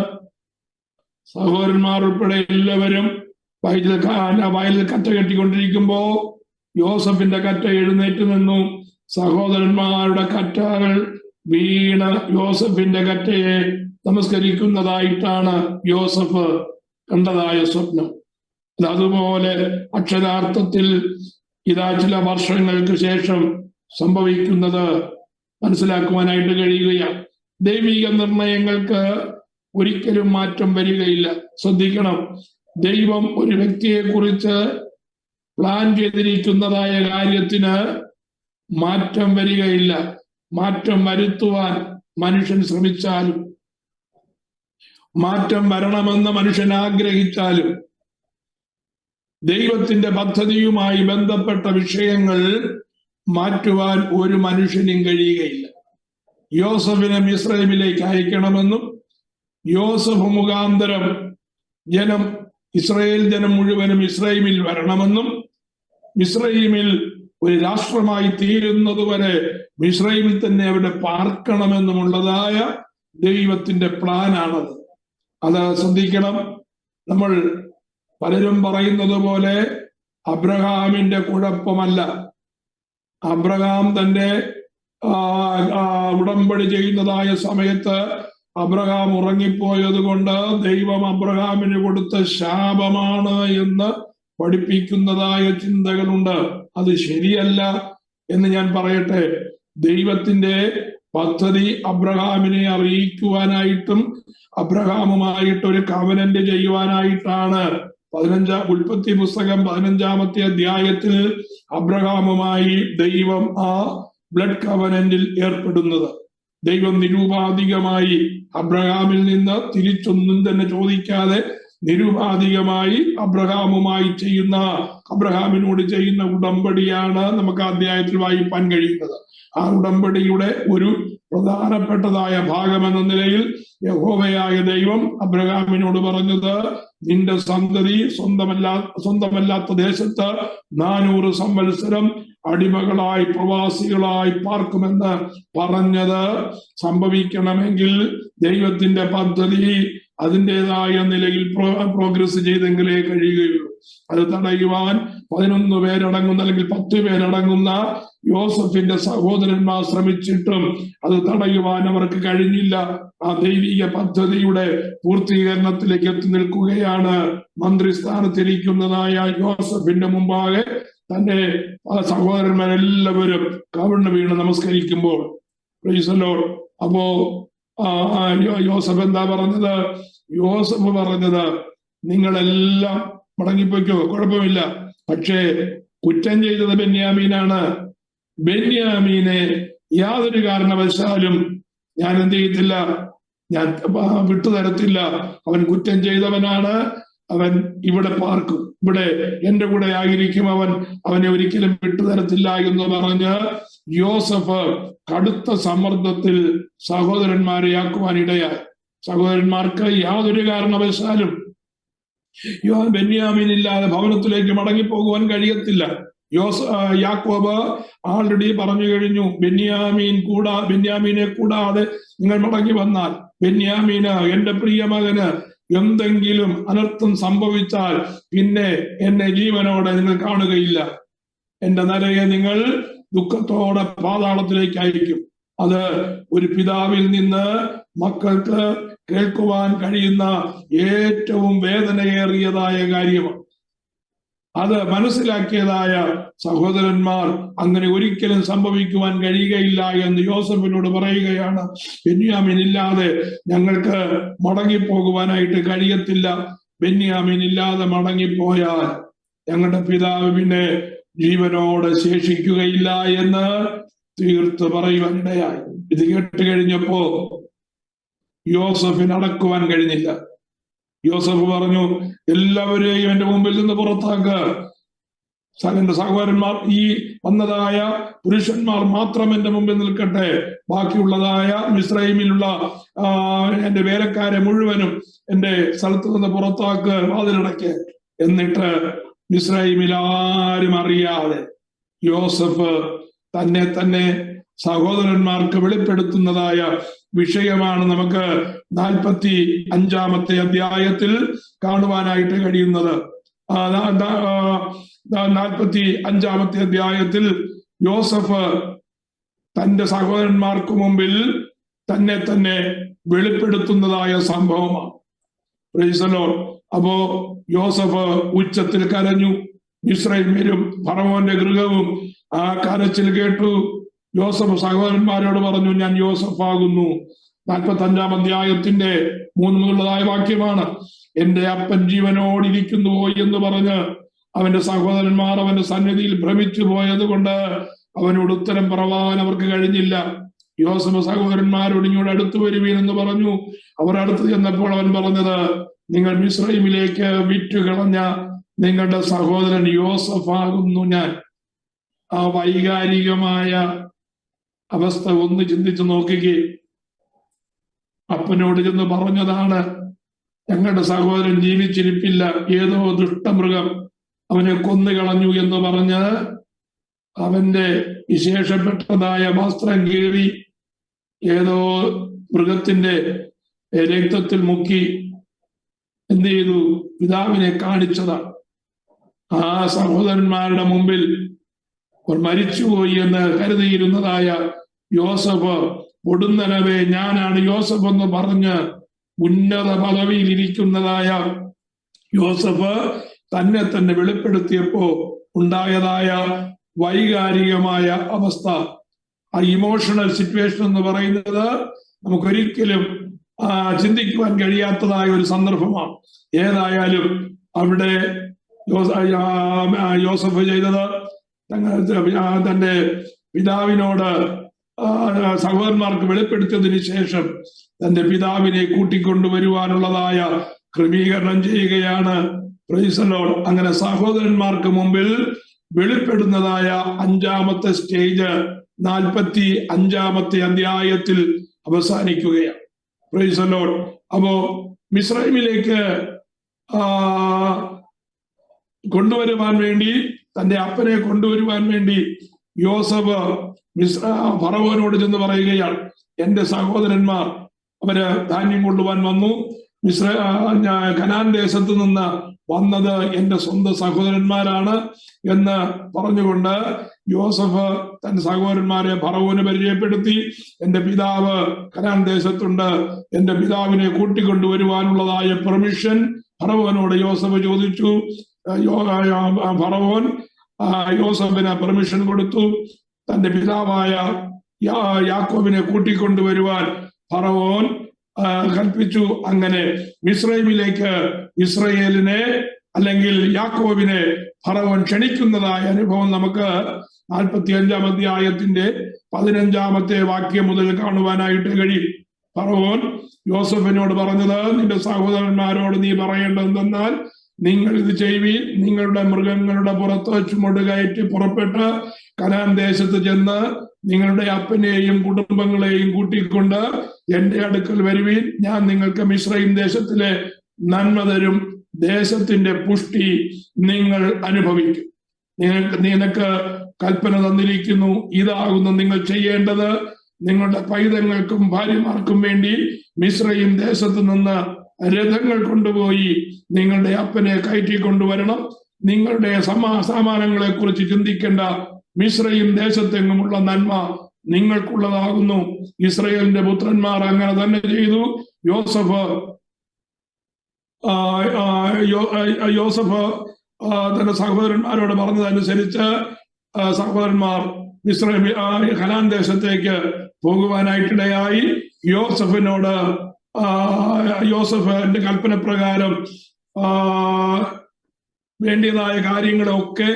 സഹോദരന്മാർ ഉൾപ്പെടെ എല്ലാവരും വയലിൽ കറ്റ കെട്ടിക്കൊണ്ടിരിക്കുമ്പോ യോസഫിന്റെ കറ്റ എഴുന്നേറ്റ് നിന്നു. സഹോദരന്മാരുടെ കറ്റകൾ വീണ് യോസഫിന്റെ കറ്റയെ നമസ്കരിക്കുന്നതായിട്ടാണ് യോസഫ് കണ്ടതായ സ്വപ്നം. അതുപോലെ അക്ഷരാർത്ഥത്തിൽ ഇതാ ചില വർഷങ്ങൾക്ക് ശേഷം സംഭവിക്കുന്നത് മനസ്സിലാക്കുവാനായിട്ട് കഴിയുകയാണ്. ദൈവിക നിർണയങ്ങൾക്ക് ഒരിക്കലും മാറ്റം വരികയില്ല. ശ്രദ്ധിക്കണം, ദൈവം ഒരു വ്യക്തിയെ കുറിച്ച് പ്ലാൻ ചെയ്തിരിക്കുന്നതായ കാര്യത്തിന് മാറ്റം വരികയില്ല. മാറ്റം വരുത്തുവാൻ മനുഷ്യൻ ശ്രമിച്ചാലും, മാറ്റം വരണമെന്ന് മനുഷ്യൻ ആഗ്രഹിച്ചാലും, ദൈവത്തിന്റെ പദ്ധതിയുമായി ബന്ധപ്പെട്ട വിഷയങ്ങൾ മാറ്റുവാൻ ഒരു മനുഷ്യനും കഴിയുകയില്ല. യോസഫിനെ മിസ്രൈമിലേക്ക് അയക്കണമെന്നും യോസഫ് മുഖാന്തരം ഇസ്രായേൽ ജനം മുഴുവനും മിസ്രൈമിൽ വരണമെന്നും മിസ്രൈമിൽ ഒരു രാഷ്ട്രമായി തീരുന്നതുവരെ മിസ്രൈമിൽ തന്നെ അവിടെ പാർക്കണമെന്നുമുള്ളതായ ദൈവത്തിന്റെ പ്ലാനാണത്. അത് ശ്രദ്ധിക്കണം. നമ്മൾ പലരും പറയുന്നത് പോലെ അബ്രഹാമിന്റെ കുഴപ്പമല്ല. അബ്രഹാം തന്റെ ഉടമ്പടി ചെയ്യുന്നതായ സമയത്ത് അബ്രഹാം ഉറങ്ങിപ്പോയത് കൊണ്ട് ദൈവം അബ്രഹാമിന് കൊടുത്ത ശാപമാണ് എന്ന് പഠിപ്പിക്കുന്നതായ ചിന്തകളുണ്ട്. അത് ശരിയല്ല എന്ന് ഞാൻ പറയട്ടെ. ദൈവത്തിന്റെ പദ്ധതി അബ്രഹാമിനെ അറിയിക്കുവാനായിട്ടും അബ്രഹാമുമായിട്ട് ഒരു കവനന്റ് ചെയ്യുവാനായിട്ടാണ്. ഉൽപ്പത്തി പുസ്തകം 15-ാമത്തെ അധ്യായത്തിൽ അബ്രഹാമുമായി ദൈവം ആ ബ്ലഡ് കവനന്റിൽ ഏർപ്പെടുന്നത്. ദൈവം നിരുപാധികമായി അബ്രഹാമിൽ നിന്ന് തിരിച്ചൊന്നും തന്നെ ചോദിക്കാതെ നിരുപാധികമായി അബ്രഹാമിനോട് ചെയ്യുന്ന ഉടമ്പടിയാണ് നമുക്ക് അധ്യായത്തിൽ വായിപ്പാൻ കഴിയുന്നത്. ആ ഉടമ്പടിയുടെ ഒരു പ്രധാനപ്പെട്ടതായ ഭാഗമെന്ന നിലയിൽ യഹോവയായ ദൈവം അബ്രഹാമിനോട് പറഞ്ഞത്, നിന്റെ സന്തതി സ്വന്തമല്ലാത്ത ദേശത്ത് 400 സംവത്സരം അടിമകളായി പ്രവാസികളായി പാർക്കുമെന്ന് പറഞ്ഞത് സംഭവിക്കണമെങ്കിൽ ദൈവത്തിന്റെ പദ്ധതി അതിൻ്റെതായ നിലയിൽ പ്രോഗ്രസ് ചെയ്തെങ്കിലേ കഴിയുകയുള്ളൂ. അത് തടയുവാൻ 11 പേരടങ്ങുന്ന അല്ലെങ്കിൽ 10 പേരടങ്ങുന്ന യോസഫിന്റെ സഹോദരന്മാർ ശ്രമിച്ചിട്ടും അത് തടയുവാൻ അവർക്ക് കഴിഞ്ഞില്ല. ആ ദൈവിക പദ്ധതിയുടെ പൂർത്തീകരണത്തിലേക്ക് എത്തി നിൽക്കുകയാണ്. മന്ത്രിസ്ഥാനത്തിരിക്കുന്നതായ യോസഫിന്റെ മുമ്പാകെ തന്റെ സഹോദരന്മാരെല്ലാവരും കവിണ്ണു വീണ് നമസ്കരിക്കുമ്പോൾ, പ്രൈസ് ദി ലോർഡ്. അപ്പോ യോസഫ് എന്താ പറഞ്ഞത്? യോസഫ് പറഞ്ഞത്, നിങ്ങളെല്ലാം മടങ്ങിപ്പോയിക്കോ, കുഴപ്പമില്ല, പക്ഷേ കുറ്റം ചെയ്തത് ബെന്യാമീനാണ്. ബെന്യാമീനെ യാതൊരു കാരണവശാലും ഞാൻ എന്ത് ചെയ്യത്തില്ല, ഞാൻ വിട്ടുതരത്തില്ല. അവൻ കുറ്റം ചെയ്തവനാണ്, അവൻ ഇവിടെ പാർക്കും, ഇവിടെ എന്റെ കൂടെ ആയിരിക്കും, അവനെ ഒരിക്കലും വിട്ടുതരത്തില്ല എന്ന് പറഞ്ഞ് യോസഫ് കടുത്ത സമ്മർദ്ദത്തിൽ സഹോദരന്മാരെ ആക്കുവാൻ ഇടയായി. സഹോദരന്മാർക്ക് യാതൊരു കാരണവശാലും ബെന്യാമീൻ ഇല്ലാതെ ഭവനത്തിലേക്ക് മടങ്ങിപ്പോകുവാൻ കഴിയത്തില്ല. യാക്കോബ് ആൾറെഡി പറഞ്ഞു കഴിഞ്ഞു, ബെന്യാമീനെ കൂടാതെ നിങ്ങൾ മടങ്ങി വന്നാൽ ബെന്യാമീന്, എന്റെ പ്രിയ മകന് എന്തെങ്കിലും അനർത്ഥം സംഭവിച്ചാൽ പിന്നെ എന്നെ ജീവനോടെ നിങ്ങൾ കാണുകയില്ല. എന്റെ നരയെ നിങ്ങൾ ദുഃഖത്തോടെ പാതാളത്തിലേക്ക് അയക്കും. അത് ഒരു പിതാവിൽ നിന്ന് മക്കൾക്ക് കേൾക്കുവാൻ കഴിയുന്ന ഏറ്റവും വേദനയേറിയതായ കാര്യമാണ്. അത് മനസ്സിലാക്കിയതായ സഹോദരന്മാർ അങ്ങനെ ഒരിക്കലും സംഭവിക്കുവാൻ കഴിയുകയില്ല എന്ന് യോസഫിനോട് പറയുകയാണ്. ബെന്യാമീൻ ഇല്ലാതെ ഞങ്ങൾക്ക് മടങ്ങിപ്പോകുവാനായിട്ട് കഴിയത്തില്ല. ബെന്യാമീൻ ഇല്ലാതെ മടങ്ങിപ്പോയാൽ ഞങ്ങളുടെ പിതാവ് പിന്നെ ജീവനോടെ ശേഷിക്കുകയില്ല എന്ന് തീർത്ത് പറയുവാനിടയായി. ഇത് കേട്ട് കഴിഞ്ഞപ്പോ യോസഫിന് അടക്കുവാൻ കഴിഞ്ഞില്ല. യോസഫ് പറഞ്ഞു, എല്ലാവരെയും എന്റെ മുമ്പിൽ നിന്ന് പുറത്താക്കുക. എന്റെ സഹോദരന്മാർ, ഈ വന്നതായ പുരുഷന്മാർ മാത്രം എന്റെ മുമ്പിൽ നിൽക്കട്ടെ. ബാക്കിയുള്ളതായ മിസ്രൈമിലുള്ള എന്റെ വേലക്കാരെ മുഴുവനും എന്റെ സ്ഥലത്ത് നിന്ന് പുറത്താക്ക്, വാതിലടയ്ക്ക്. എന്നിട്ട് മിസ്രൈമിൽ ആരും അറിയാതെ യോസഫ് തന്നെ സഹോദരന്മാർക്ക് വെളിപ്പെടുത്തുന്നതായ വിഷയമാണ് നമുക്ക് 45-ാമത്തെ അധ്യായത്തിൽ കാണുവാനായിട്ട് കഴിയുന്നത്. 45-ാമത്തെ അധ്യായത്തിൽ യോസഫ് തന്റെ സഹോദരന്മാർക്ക് മുമ്പിൽ തന്നെ വെളിപ്പെടുത്തുന്നതായ സംഭവമാണ്. Price the Lord. അപ്പോ യോസഫ് ഉച്ചത്തിൽ കരഞ്ഞു. മിസ്രൈമ്യരും ഫറവോന്റെ ഗൃഹവും ആ കരച്ചിൽ കേട്ടു. യോസഫ് സഹോദരന്മാരോട് പറഞ്ഞു, ഞാൻ യോസഫ് ആകുന്നു. 45-ാം അധ്യായത്തിന്റെ 3 മുതലുള്ളതായ വാക്യമാണ്. എന്റെ അപ്പൻ ജീവനോടിരിക്കുന്നുവോ എന്ന് പറഞ്ഞ് അവന്റെ സഹോദരന്മാർ അവന്റെ സന്നിധിയിൽ ഭ്രമിച്ചു പോയത് കൊണ്ട് അവനോട് ഉത്തരം പറവാൻ അവർക്ക് കഴിഞ്ഞില്ല. യോസഫ് സഹോദരന്മാരോട് ഇങ്ങോട്ട് അടുത്തു വരുവീൻ എന്ന് പറഞ്ഞു. അവർ അടുത്ത് ചെന്നപ്പോൾ അവൻ പറഞ്ഞത്, നിങ്ങൾ മിസ്രൈമിലേക്ക് വിറ്റുകളഞ്ഞ നിങ്ങളുടെ സഹോദരൻ യോസഫ് ആകുന്നു ഞാൻ. ആ വൈകാരികമായ അവസ്ഥ ഒന്ന് ചിന്തിച്ചു നോക്കുകയെ. അപ്പനോട് ചെന്ന് പറഞ്ഞതാണ്, ഞങ്ങളുടെ സഹോദരൻ ജീവിച്ചിരിപ്പില്ല, ഏതോ ദുഷ്ടമൃഗം അവനെ കൊന്നുകളഞ്ഞു എന്ന് പറഞ്ഞ് അവന്റെ വിശേഷപ്പെട്ടതായ വസ്ത്രം കീറി ഏതോ മൃഗത്തിന്റെ രക്തത്തിൽ മുക്കി എന്ത് ചെയ്തു? പിതാവിനെ കാണിച്ചതാണ്. ആ സഹോദരന്മാരുടെ മുമ്പിൽ അവർ മരിച്ചുപോയി എന്ന് കരുതിയിരുന്നതായ യോസഫ് പൊടുന്നനവേ ഞാനാണ് യോസഫ് എന്ന് പറഞ്ഞ് ഉന്നത പദവിയിൽ ഇരിക്കുന്നതായ യോസഫ് തന്നെ തന്നെ വെളിപ്പെടുത്തിയപ്പോ ഉണ്ടായതായ വൈകാരികമായ അവസ്ഥ, ആ ഇമോഷണൽ സിറ്റുവേഷൻ എന്ന് പറയുന്നത് നമുക്കൊരിക്കലും ചിന്തിക്കുവാൻ കഴിയാത്തതായ ഒരു സന്ദർഭമാണ്. ഏതായാലും അവിടെ യോസഫ് ചെയ്തത് തന്റെ പിതാവിനോട് സഹോദരന്മാർക്ക് വെളിപ്പെടുത്തിയതിനു ശേഷം തന്റെ പിതാവിനെ കൂട്ടിക്കൊണ്ടുവരുവാനുള്ളതായ ക്രമീകരണം ചെയ്യുകയാണ്. Price the Lord. അങ്ങനെ സഹോദരന്മാർക്ക് മുമ്പിൽ വെളിപ്പെടുന്നതായ 5-ാമത്തെ സ്റ്റേജ് 45-ാമത്തെ അധ്യായത്തിൽ അവസാനിക്കുകയാണ്. Price the Lord. അപ്പോ മിസ്രൈമിലേക്ക് കൊണ്ടുവരുവാൻ വേണ്ടി, തന്റെ അപ്പനെ കൊണ്ടുവരുവാൻ വേണ്ടി യോസഫ് ഫറവോനോട് ചെന്ന് പറയുകയാണ്, എന്റെ സഹോദരന്മാർ അവര് ധാന്യം കൊണ്ടുവാൻ വന്നു, കനാൻ ദേശത്ത് നിന്ന് വന്നത് എന്റെ സ്വന്തം സഹോദരന്മാരാണ് എന്ന് പറഞ്ഞുകൊണ്ട് യോസഫ് തന്റെ സഹോദരന്മാരെ ഫറവോന് പരിചയപ്പെടുത്തി. എന്റെ പിതാവ് കനാൻ ദേശത്തുണ്ട്, എന്റെ പിതാവിനെ കൂട്ടിക്കൊണ്ടുവരുവാനുള്ളതായ പെർമിഷൻ ഫറവോനോട് യോസഫ് ചോദിച്ചു. ഫറവോൻ യോസഫിന് പെർമിഷൻ കൊടുത്തു. തന്റെ പിതാവായ യാക്കോബിനെ കൂട്ടിക്കൊണ്ടുവരുവാൻ ഫറവോൻ കൽപ്പിച്ചു. അങ്ങനെ മിസ്രൈമിലേക്ക് ഇസ്രയേലിനെ അല്ലെങ്കിൽ യാക്കോബിനെ ഫറവോൻ ക്ഷണിക്കുന്നതായ അനുഭവം നമുക്ക് 45-ാം അധ്യായത്തിന്റെ 15-ാമത്തെ വാക്യം മുതൽ കാണുവാനായിട്ട് കഴിയും. ഫറവോൻ യോസഫിനോട് പറഞ്ഞത്, നിന്റെ സഹോദരന്മാരോട് നീ പറയേണ്ടതെന്നാൽ, നിങ്ങൾ ഇത് ചെയ്യുവീൻ, നിങ്ങളുടെ മൃഗങ്ങളുടെ പുറത്ത് ചുമട് കയറ്റി പുറപ്പെട്ട് കനാൻ ദേശത്ത് ചെന്ന് നിങ്ങളുടെ അപ്പനെയും കുടുംബങ്ങളെയും കൂട്ടിക്കൊണ്ട് എന്റെ അടുക്കൽ വരുവീൻ. ഞാൻ നിങ്ങൾക്ക് മിസ്രയീം ദേശത്തിലെ നന്മ തരും, ദേശത്തിന്റെ പുഷ്ടി നിങ്ങൾ അനുഭവിക്കും. നിനക്ക് കൽപ്പന തന്നിരിക്കുന്നു, ഇതാകുന്നു നിങ്ങൾ ചെയ്യേണ്ടത്. നിങ്ങളുടെ പൈതങ്ങൾക്കും ഭാര്യമാർക്കും വേണ്ടി മിസ്രയീം ദേശത്ത് നിന്ന് രഥങ്ങൾ കൊണ്ടുപോയി നിങ്ങളുടെ അപ്പനെ കയറ്റിക്കൊണ്ടുവരണം. നിങ്ങളുടെ സാമാനങ്ങളെ കുറിച്ച് ചിന്തിക്കേണ്ട, മിസ്രയീം ദേശത്തെങ്ങുമുള്ള നന്മ നിങ്ങൾക്കുള്ളതാകുന്നു. ഇസ്രയേലിന്റെ പുത്രന്മാർ അങ്ങനെ തന്നെ ചെയ്തു. യോസഫ് തന്റെ സഹോദരന്മാരോട് പറഞ്ഞതനുസരിച്ച് സഹോദരന്മാർ കനാൻ ദേശത്തേക്ക് പോകുവാനായിട്ടിടയായി. യോസഫിന്റെ കൽപ്പന പ്രകാരം വേണ്ടിയതായ കാര്യങ്ങളൊക്കെ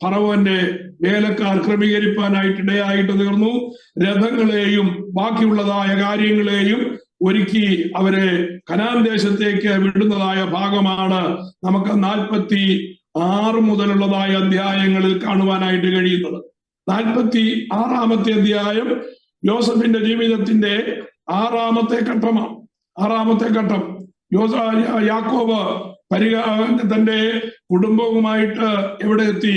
ഫറവോന്റെ വേലക്കാർ ക്രമീകരിപ്പാനായിട്ടിടയായിട്ട് തീർന്നു. രഥങ്ങളെയും ബാക്കിയുള്ളതായ കാര്യങ്ങളെയും ഒരുക്കി അവരെ കനാൻ ദേശത്തേക്ക് വിടുന്നതായ ഭാഗമാണ് നമുക്ക് 46 മുതലുള്ളതായ അധ്യായങ്ങളിൽ കാണുവാനായിട്ട് കഴിയുന്നത്. 46-ാമത്തെ അധ്യായം യോസഫിന്റെ ജീവിതത്തിന്റെ 6-ാമത്തെ ഘട്ടമാണ്. 6-ാമത്തെ ഘട്ടം യാക്കോബ് തന്റെ കുടുംബവുമായിട്ട് എവിടെ എത്തി?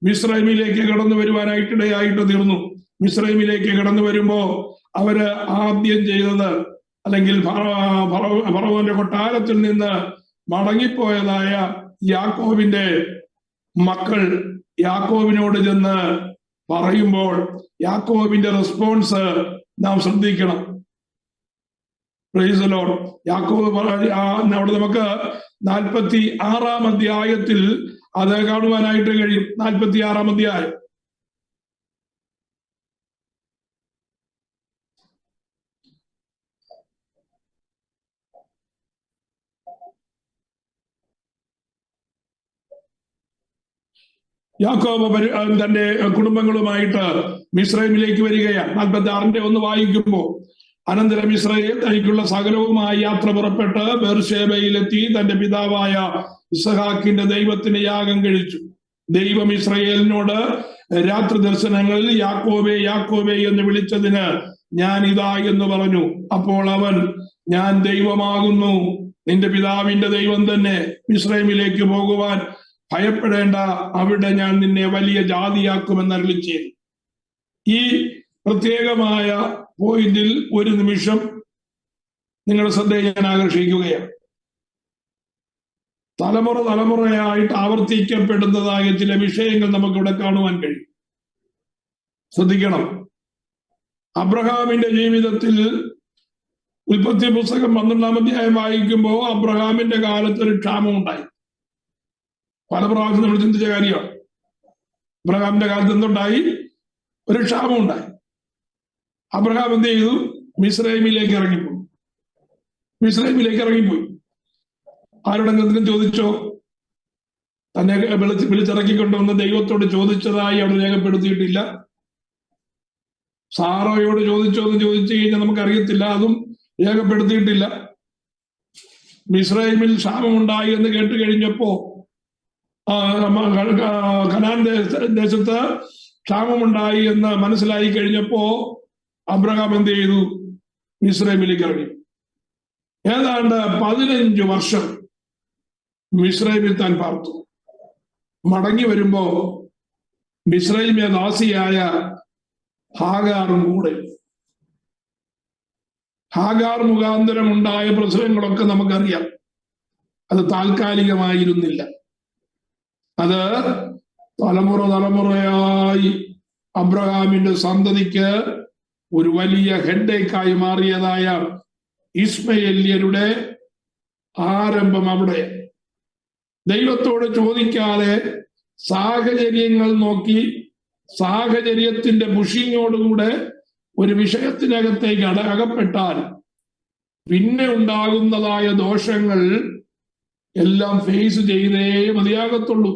മിസ്രൈമിലേക്ക് കടന്നു വരുവാനായിട്ടിടയായിട്ട് തീർന്നു. മിസ്രൈമിലേക്ക് കടന്നു വരുമ്പോ അവര് ആദ്യം ചെയ്തത്, അല്ലെങ്കിൽ ഫറവോന്റെ കൊട്ടാരത്തിൽ നിന്ന് മടങ്ങിപ്പോയതായ യാക്കോബിന്റെ മക്കൾ യാക്കോബിനോട് ചെന്ന് പറയുമ്പോൾ യാക്കോബിന്റെ റെസ്പോൺസ് നാം ശ്രദ്ധിക്കണം. Price the Lord. യാക്കോബ് അവിടെ നമുക്ക് 46-ാം അധ്യായത്തിൽ അത് കാണുവാനായിട്ട് കഴിയും. 46-ാം അധ്യായം യാക്കോബ് തന്റെ കുടുംബങ്ങളുമായിട്ട് മിസ്രൈമിലേക്ക് വരികയാണ്. 46-ന്റെ 1 വായിക്കുമ്പോ, അനന്തരം ഇസ്രായേൽ തനിക്കുള്ള സകലവുമായി യാത്ര പുറപ്പെട്ട് ബേർശേബയിലെത്തി തന്റെ പിതാവായ ഇസഹാക്കിന്റെ ദൈവത്തിന് യാഗം കഴിച്ചു. ദൈവം ഇസ്രായേലിനോട് രാത്രി ദർശനങ്ങളിൽ യാക്കോബേ യാക്കോബേ എന്ന് വിളിച്ചതിന് ഞാൻ ഇതാ എന്ന് പറഞ്ഞു. അപ്പോൾ അവൻ, ഞാൻ ദൈവമാകുന്നു, നിന്റെ പിതാവിന്റെ ദൈവം തന്നെ. മിസ്രൈമിലേക്ക് പോകുവാൻ ഭയപ്പെടേണ്ട, അവിടെ ഞാൻ നിന്നെ വലിയ ജാതിയാക്കുമെന്ന് അരുളി ചെയ്തു. ഈ പ്രത്യേകമായ പോയിന്റിൽ ഒരു നിമിഷം നിങ്ങളുടെ ശ്രദ്ധയെ ഞാൻ ആകർഷിക്കുകയാണ്. തലമുറയായിട്ട് ആവർത്തിക്കപ്പെടുന്നതായ ചില വിഷയങ്ങൾ നമുക്കിവിടെ കാണുവാൻ കഴിയും. ശ്രദ്ധിക്കണം. അബ്രഹാമിന്റെ ജീവിതത്തിൽ ഉൽപ്പത്തി പുസ്തകം 12-ാം അധ്യായം വായിക്കുമ്പോൾ അബ്രഹാമിന്റെ കാലത്ത് ഒരു ക്ഷാമം ഉണ്ടായി. പല പ്രാവശ്യം നമ്മൾ ചിന്തിച്ച കാര്യമാണ്. അബ്രഹാമിന്റെ കാലത്ത് എന്തുണ്ടായി? ഒരു ക്ഷാമം ഉണ്ടായി. അബ്രഹാം എന്ത് ചെയ്തു? മിസ്രൈമിലേക്ക് ഇറങ്ങിപ്പോയി. ആരോടെങ്കിലും ചോദിച്ചോ? തന്നെ വിളിച്ചിറക്കിക്കൊണ്ടുവന്ന് ദൈവത്തോട് ചോദിച്ചതായി അവിടെ രേഖപ്പെടുത്തിയിട്ടില്ല. സാറയോട് ചോദിച്ചോ എന്ന് ചോദിച്ചു കഴിഞ്ഞാൽ നമുക്കറിയത്തില്ല, അതും രേഖപ്പെടുത്തിയിട്ടില്ല. മിസ്രൈമിൽ ക്ഷാമമുണ്ടായി എന്ന് കേട്ട് കഴിഞ്ഞപ്പോ, കനാൻ ദേശത്ത് ക്ഷാമമുണ്ടായി എന്ന് മനസ്സിലായി കഴിഞ്ഞപ്പോ അബ്രഹാം എന്ത് ചെയ്തു? മിസ്രൈമിലേക്ക് ഇറങ്ങി. ഏതാണ്ട് 15 വർഷം മിസ്രൈമിൽ താൻ പാർത്തു. മടങ്ങി വരുമ്പോ മിസ്രൈമിലെ ദാസിയായ ഹാഗാറും കൂടെ. ഹാഗാർ മുഖാന്തരം ഉണ്ടായ പ്രശ്നങ്ങളൊക്കെ നമുക്കറിയാം. അത് താൽക്കാലികമായിരുന്നില്ല. അത് തലമുറയായി അബ്രഹാമിന്റെ സന്തതിക്ക് ഒരു വലിയ ഹെഡേക്കായി മാറിയതായ ഇസ്മയേല്യരുടെ ആരംഭം അവിടെ. ദൈവത്തോട് ചോദിക്കാതെ സാഹചര്യങ്ങൾ നോക്കി സാഹചര്യത്തിന്റെ പുഷിങ്ങോടുകൂടെ ഒരു വിഷയത്തിനകത്തേക്ക് അകപ്പെട്ടാൽ പിന്നെ ഉണ്ടാകുന്നതായ ദോഷങ്ങൾ എല്ലാം ഫേസ് ചെയ്തേ മതിയാകത്തുള്ളൂ.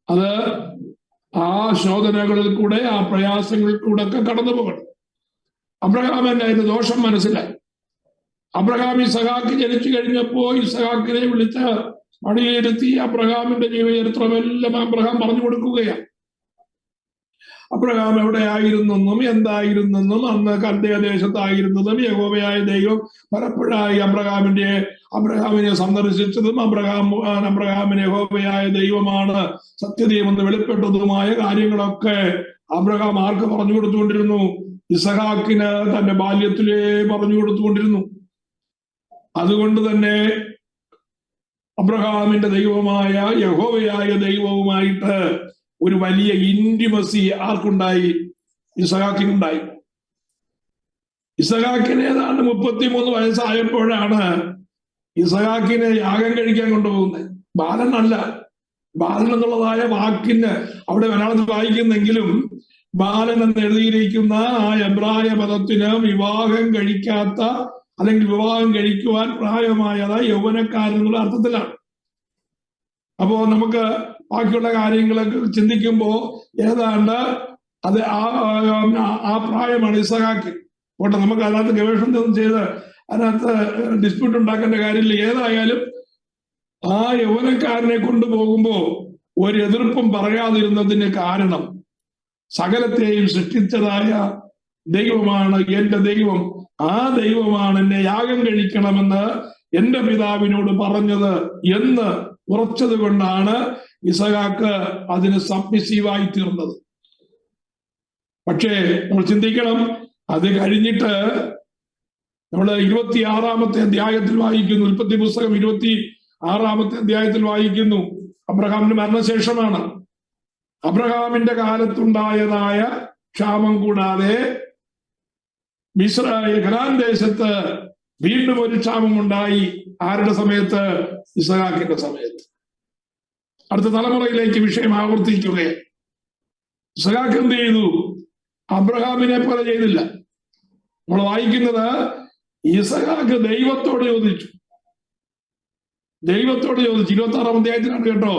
അത് ആ ശോധനകളിൽ കൂടെ, ആ പ്രയാസങ്ങളിൽ കൂടെ ഒക്കെ കടന്നു പോകണം. അബ്രഹാമിന്റെ അതിന്റെ ദോഷം മനസ്സിലായി. അബ്രഹാം ഇസഹാക്ക് ജനിച്ചു കഴിഞ്ഞപ്പോ ഇസഹാക്കിനെ വിളിച്ച് മടിയിരുത്തി അബ്രഹാമിന്റെ ജീവചരിത്രമെല്ലാം അബ്രഹാം പറഞ്ഞു കൊടുക്കുകയാണ്. അബ്രഹാം എവിടെയായിരുന്നെന്നും എന്തായിരുന്നെന്നും അന്ന് കൽദയ ദേശത്തായിരുന്നതും യഹോവയായ ദൈവം പലപ്പോഴായി അബ്രഹാമിനെ സന്ദർശിച്ചതും അബ്രഹാമിന് യഹോവയായ ദൈവമാണ് സത്യദൈവമെന്ന് വെളിപ്പെട്ടതുമായ കാര്യങ്ങളൊക്കെ അബ്രഹാം ആർക്ക് പറഞ്ഞു കൊടുത്തുകൊണ്ടിരുന്നു? ഇസഹാക്കിന് തന്റെ ബാല്യത്തിലേ പറഞ്ഞു കൊടുത്തുകൊണ്ടിരുന്നു. അതുകൊണ്ട് തന്നെ അബ്രഹാമിന്റെ ദൈവമായ യഹോവയായ ദൈവവുമായിട്ട് ഒരു വലിയ ഇന്റിമസി ആർക്കുണ്ടായി? ഇസഹാക്കിനുണ്ടായി. ഇസഹാക്കിന് ഏതാണ്ട് 33 വയസ്സായപ്പോഴാണ് ഇസഹാക്കിനെ യാഗം കഴിക്കാൻ കൊണ്ടുപോകുന്നത്. ബാലനല്ല. ബാലൻ എന്നുള്ളതായ വാക്കിന് അവിടെ മലയാളത്തിൽ വായിക്കുന്നെങ്കിലും ബാലൻ എന്ന് എഴുതിയിരിക്കുന്ന ആ എബ്രായ പദത്തിന് വിവാഹം കഴിക്കാത്ത അല്ലെങ്കിൽ വിവാഹം കഴിക്കുവാൻ പ്രായമായതായ യൗവനക്കാരൻ എന്നുള്ള അർത്ഥത്തിലാണ്. അപ്പോ നമുക്ക് ബാക്കിയുള്ള കാര്യങ്ങളൊക്കെ ചിന്തിക്കുമ്പോ ഏതാണ്ട് അത് ആ പ്രായമാണ് ഇസഹാക്ക്. പോട്ടെ, നമുക്ക് അതിനകത്ത് ഗവേഷണം ചെയ്ത് അതിനകത്ത് ഡിസ്പ്യൂട്ട് ഉണ്ടാക്കേണ്ട കാര്യമില്ല. ഏതായാലും ആ യൗവനക്കാരനെ കൊണ്ടുപോകുമ്പോ ഒരു എതിർപ്പും പറയാതിരുന്നതിന് കാരണം സകലത്തെയും സൃഷ്ടിച്ചതായ ദൈവമാണ് എന്റെ ദൈവം, ആ ദൈവമാണ് എന്നെ യാഗം കഴിക്കണമെന്ന് എന്റെ പിതാവിനോട് പറഞ്ഞത് എന്ന് ഉറച്ചത് കൊണ്ടാണ് ഇസഹാക്ക് അതിന് സബ്മിസീവായി തീർന്നത്. പക്ഷേ നമ്മൾ ചിന്തിക്കണം, അത് കഴിഞ്ഞിട്ട് നമ്മൾ 26-ാമത്തെ അധ്യായത്തിൽ വായിക്കുന്നു, ഉൽപ്പത്തി പുസ്തകം 26-ാമത്തെ അധ്യായത്തിൽ വായിക്കുന്നു. അബ്രഹാമിന്റെ മരണശേഷമാണ്. അബ്രഹാമിന്റെ കാലത്തുണ്ടായതായ ക്ഷാമം കൂടാതെ കനാൻ ദേശത്ത് വീണ്ടും ഒരു ക്ഷാമം ഉണ്ടായി. ആരുടെ സമയത്ത്? ഇസഹാക്കിന്റെ സമയത്ത്. അടുത്ത തലമുറയിലേക്ക് വിഷയം ആവർത്തിക്കുകയാണ്. ഇസഹാക്ക് എന്ത് ചെയ്തു? അബ്രഹാമിനെ പോലെ ചെയ്തില്ല. നമ്മൾ വായിക്കുന്നത് ഇസഹാക്ക് ദൈവത്തോട് ചോദിച്ചു. 26-ാം അധ്യായത്തിലാണ് കേട്ടോ.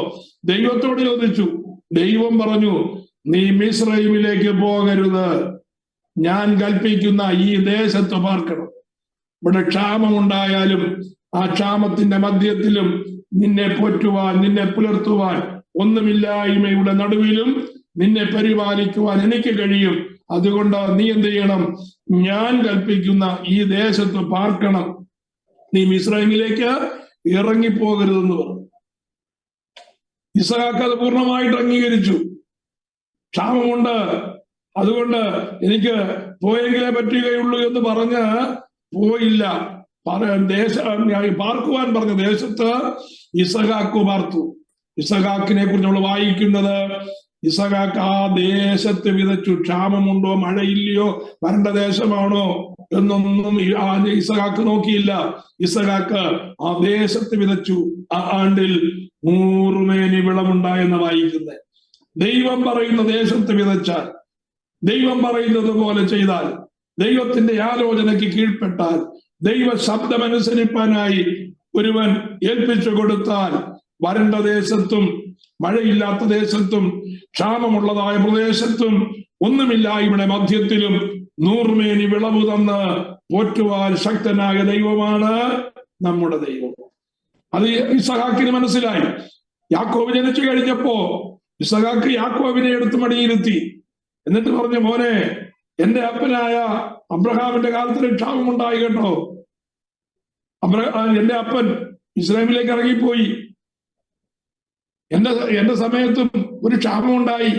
ദൈവത്തോട് ചോദിച്ചു. ദൈവം പറഞ്ഞു, നീ മിസ്രൈമിലേക്ക് പോകരുത്, ഞാൻ കൽപ്പിക്കുന്ന ഈ ദേശത്ത് പാർക്കണം. ഇവിടെ ക്ഷാമമുണ്ടായാലും ആ ക്ഷാമത്തിന്റെ മധ്യത്തിലും നിന്നെ പോറ്റുവാൻ, നിന്നെ പുലർത്തുവാൻ, ഒന്നുമില്ലായ്മയുടെ നടുവിലും നിന്നെ പരിപാലിക്കുവാൻ എനിക്ക് കഴിയും. അതുകൊണ്ട് നീ എന്ത് ചെയ്യണം? ഞാൻ കൽപ്പിക്കുന്ന ഈ ദേശത്ത് പാർക്കണം. നീ മിസ്രൈമിലേക്ക് ഇറങ്ങിപ്പോകരുതെന്ന് പറഞ്ഞു. ഇസഹാക്ക് അത് പൂർണ്ണമായിട്ട് അംഗീകരിച്ചു. ക്ഷാമമുണ്ട്, അതുകൊണ്ട് എനിക്ക് പോയെങ്കിലേ പറ്റുകയുള്ളൂ എന്ന് പറഞ്ഞ് പോയില്ല. പാർക്കുവാൻ പറഞ്ഞ ദേശത്ത് ഇസഹാക്ക് പാർത്തു. ഇസഹാക്കിനെ കുറിച്ച് നമ്മൾ വായിക്കുന്നത്, ഇസഹാക്ക് ആ ദേശത്ത് വിതച്ചു. ക്ഷാമമുണ്ടോ, മഴയില്ലയോ, വരണ്ട ദേശമാണോ എന്നൊന്നും ഇസഹാക്ക് നോക്കിയില്ല. ഇസഹാക്ക് ആ ദേശത്ത് വിതച്ചു. ആ ആണ്ടിൽ 100 മേനി വിളവുണ്ടായെന്ന് വായിക്കുന്നത്. ദൈവം പറയുന്ന ദേശത്ത് വിതച്ചാൽ, ദൈവം പറയുന്നത് പോലെ ചെയ്താൽ, ദൈവത്തിന്റെ ആലോചനയ്ക്ക് കീഴ്പ്പെട്ടാൽ, ദൈവ ശബ്ദമനുസരിപ്പാനായി ഒരുവൻ ഏൽപ്പിച്ചു കൊടുത്താൽ, വരണ്ട ദേശത്തും മഴയില്ലാത്ത ദേശത്തും ക്ഷാമമുള്ളതായ പ്രദേശത്തും ഒന്നുമില്ലായ്മയുടെ മധ്യത്തിലും 100 മേനി വിളവ് തന്ന് പോറ്റുവാൻ ശക്തനായ ദൈവമാണ് നമ്മുടെ ദൈവം. അത് ഇസഹാക്കിന് മനസ്സിലായി. യാക്കോബ് ജനിച്ചു കഴിഞ്ഞപ്പോ ഇസഹാക്ക് യാക്കോബിനെ എടുത്ത് മടിയിരുത്തി. എന്നിട്ട് പറഞ്ഞു, മോനെ, എന്റെ അപ്പനായ അബ്രഹാമിന്റെ കാലത്തിൽ ക്ഷാമമുണ്ടായി കേട്ടോ. എന്റെ അപ്പൻ ഇസ്രായേലിലേക്ക് ഇറങ്ങിപ്പോയി. എന്റെ സമയത്തും ഒരു ക്ഷാമമുണ്ടായി.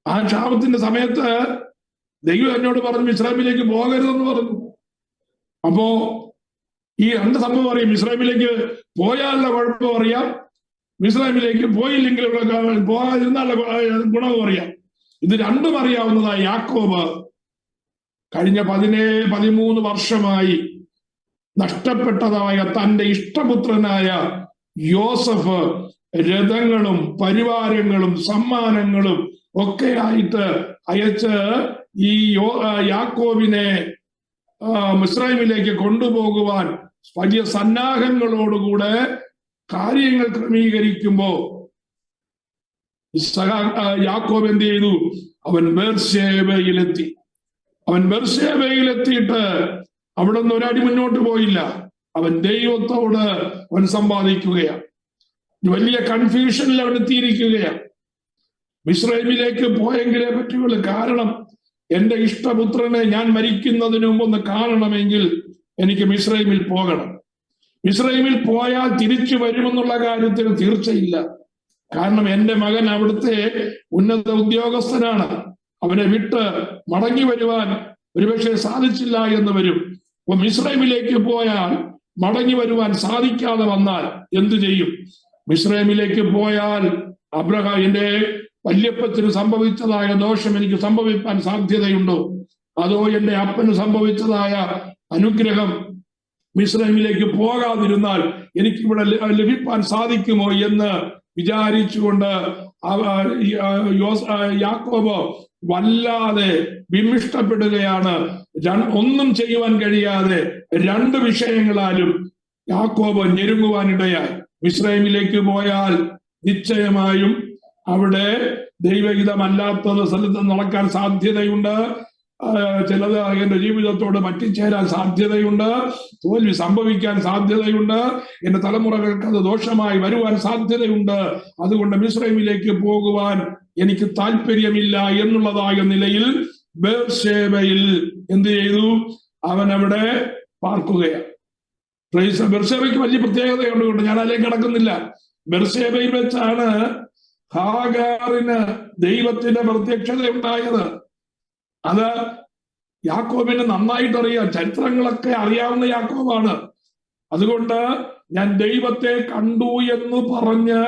ആ ക്ഷാമത്തിന്റെ സമയത്ത് ദൈവം എന്നോട് പറഞ്ഞു ഇസ്രായേലിലേക്ക് പോകരുതെന്ന് പറഞ്ഞു. അപ്പോ ഈ രണ്ട് സംഭവം അറിയാം. ഇസ്രായേലിലേക്ക് പോയാലുള്ള കുഴപ്പം അറിയാം, ഇസ്രായേലിലേക്ക് പോയില്ലെങ്കിൽ പോകാതിരുന്നുള്ള ഗുണവും അറിയാം. ഇത് രണ്ടും അറിയാവുന്നതായ യാക്കോബ് കഴിഞ്ഞ 13 വർഷമായി നഷ്ടപ്പെട്ടതായ തന്റെ ഇഷ്ടപുത്രനായ യോസഫ് രഥങ്ങളും പരിവാരങ്ങളും സമ്മാനങ്ങളും ഒക്കെ ആയിട്ട് അയച്ച് ഈ യാക്കോബിനെ മിസ്രൈമിലേക്ക് കൊണ്ടുപോകുവാൻ വലിയ സന്നാഹങ്ങളോടുകൂടെ കാര്യങ്ങൾ ക്രമീകരിക്കുമ്പോ യാക്കോബ് എന്ത് ചെയ്തു? അവൻ ബേർശേബയിലെത്തി. അവൻ ബേർശേബയിലെത്തിയിട്ട് അവിടെ നിന്ന് ഒരടി മുന്നോട്ട് പോയില്ല. അവൻ ദൈവത്തോട് അവൻ സമ്പാദിക്കുകയാണ്. വലിയ കൺഫ്യൂഷനിൽ അവൻ എത്തിയിരിക്കുകയാണ്. മിസ്രൈമിലേക്ക് പോയെങ്കിലേ പറ്റുള്ളൂ. കാരണം എന്റെ ഇഷ്ടപുത്രനെ ഞാൻ മരിക്കുന്നതിന് മുമ്പ് ഒന്ന് കാണണമെങ്കിൽ എനിക്ക് മിസ്രൈമിൽ പോകണം. മിസ്രൈമിൽ പോയാൽ തിരിച്ചു വരുമെന്നുള്ള കാര്യത്തിൽ തീർച്ചയില്ല. കാരണം എന്റെ മകൻ അവിടുത്തെ ഉന്നത ഉദ്യോഗസ്ഥനാണ്. അവനെ വിട്ട് മടങ്ങി വരുവാൻ ഒരുപക്ഷെ സാധിച്ചില്ല എന്ന് വരും. അപ്പൊ മിസ്രൈമിലേക്ക് പോയാൽ മടങ്ങി വരുവാൻ സാധിക്കാതെ വന്നാൽ എന്തു ചെയ്യും? മിസ്രൈമിലേക്ക് പോയാൽ എന്റെ വല്യപ്പത്തിന് സംഭവിച്ചതായ ദോഷം എനിക്ക് സംഭവിക്കാൻ സാധ്യതയുണ്ടോ? അതോ എന്റെ അപ്പന് സംഭവിച്ചതായ അനുഗ്രഹം മിസ്രൈമിലേക്ക് പോകാതിരുന്നാൽ എനിക്കിവിടെ ലഭിക്കാൻ സാധിക്കുമോ എന്ന് വിചാരിച്ചുകൊണ്ട് യാക്കോബ് വല്ലാതെ വിമിഷ്ടപ്പെടുകയാണ്. ഒന്നും ചെയ്യുവാൻ കഴിയാതെ രണ്ട് വിഷയങ്ങളാലും യാക്കോബ് ഞെരുങ്ങുവാനിടയായി. മിസ്രൈമിലേക്ക് പോയാൽ നിശ്ചയമായും അവിടെ ദൈവഹിതമല്ലാത്തത് സ്ഥലത്ത് നടക്കാൻ സാധ്യതയുണ്ട്. ചിലത് എന്റെ ജീവിതത്തോട് പറ്റിച്ചേരാൻ സാധ്യതയുണ്ട്. തോൽവി സംഭവിക്കാൻ സാധ്യതയുണ്ട്. എന്റെ തലമുറകൾക്ക് അത് ദോഷമായി വരുവാൻ സാധ്യതയുണ്ട്. അതുകൊണ്ട് മിസ്രൈമിലേക്ക് പോകുവാൻ എനിക്ക് താല്പര്യമില്ല എന്നുള്ളതായ നിലയിൽ ബേർശേബയിൽ എന്ത് ചെയ്തു? അവൻ അവിടെ പാർക്കുകയാണ്. ബേർശേബയ്ക്ക് വലിയ പ്രത്യേകതയുണ്ട്. ഞാൻ അതിലേക്ക് കടക്കുന്നില്ല. ബേർശേബയിൽ വെച്ചാണ് ഹാഗാറിന് ദൈവത്തിന്റെ പ്രത്യക്ഷത ഉണ്ടായത്. അത് യാക്കോബിന് നന്നായിട്ട് അറിയാം. ചരിത്രങ്ങളൊക്കെ അറിയാവുന്ന യാക്കോബാണ്. അതുകൊണ്ട് ഞാൻ ദൈവത്തെ കണ്ടു എന്ന് പറഞ്ഞ്,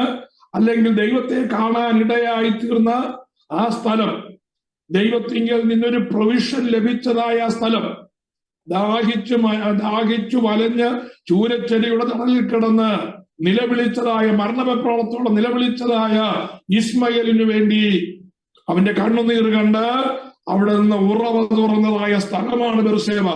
അല്ലെങ്കിൽ ദൈവത്തെ കാണാൻ ഇടയായി തീർന്ന ആ സ്ഥലം, ദൈവത്തിങ്കിൽ നിന്നൊരു പ്രൊവിഷൻ ലഭിച്ചതായ ആ സ്ഥലം, ദാഹിച്ചു വലഞ്ഞ് ചൂരച്ചെടിയുടെ തണലിൽ കിടന്ന് നിലവിളിച്ചതായ, മരണപ്രാണത്തോടെ നിലവിളിച്ചതായ ഇസ്മയേലിനു വേണ്ടി അവന്റെ കണ്ണുനീർ കണ്ട് അവിടെ നിന്ന് ഉറവ തുറന്നതായ സ്ഥലമാണ് ബെർശേബ.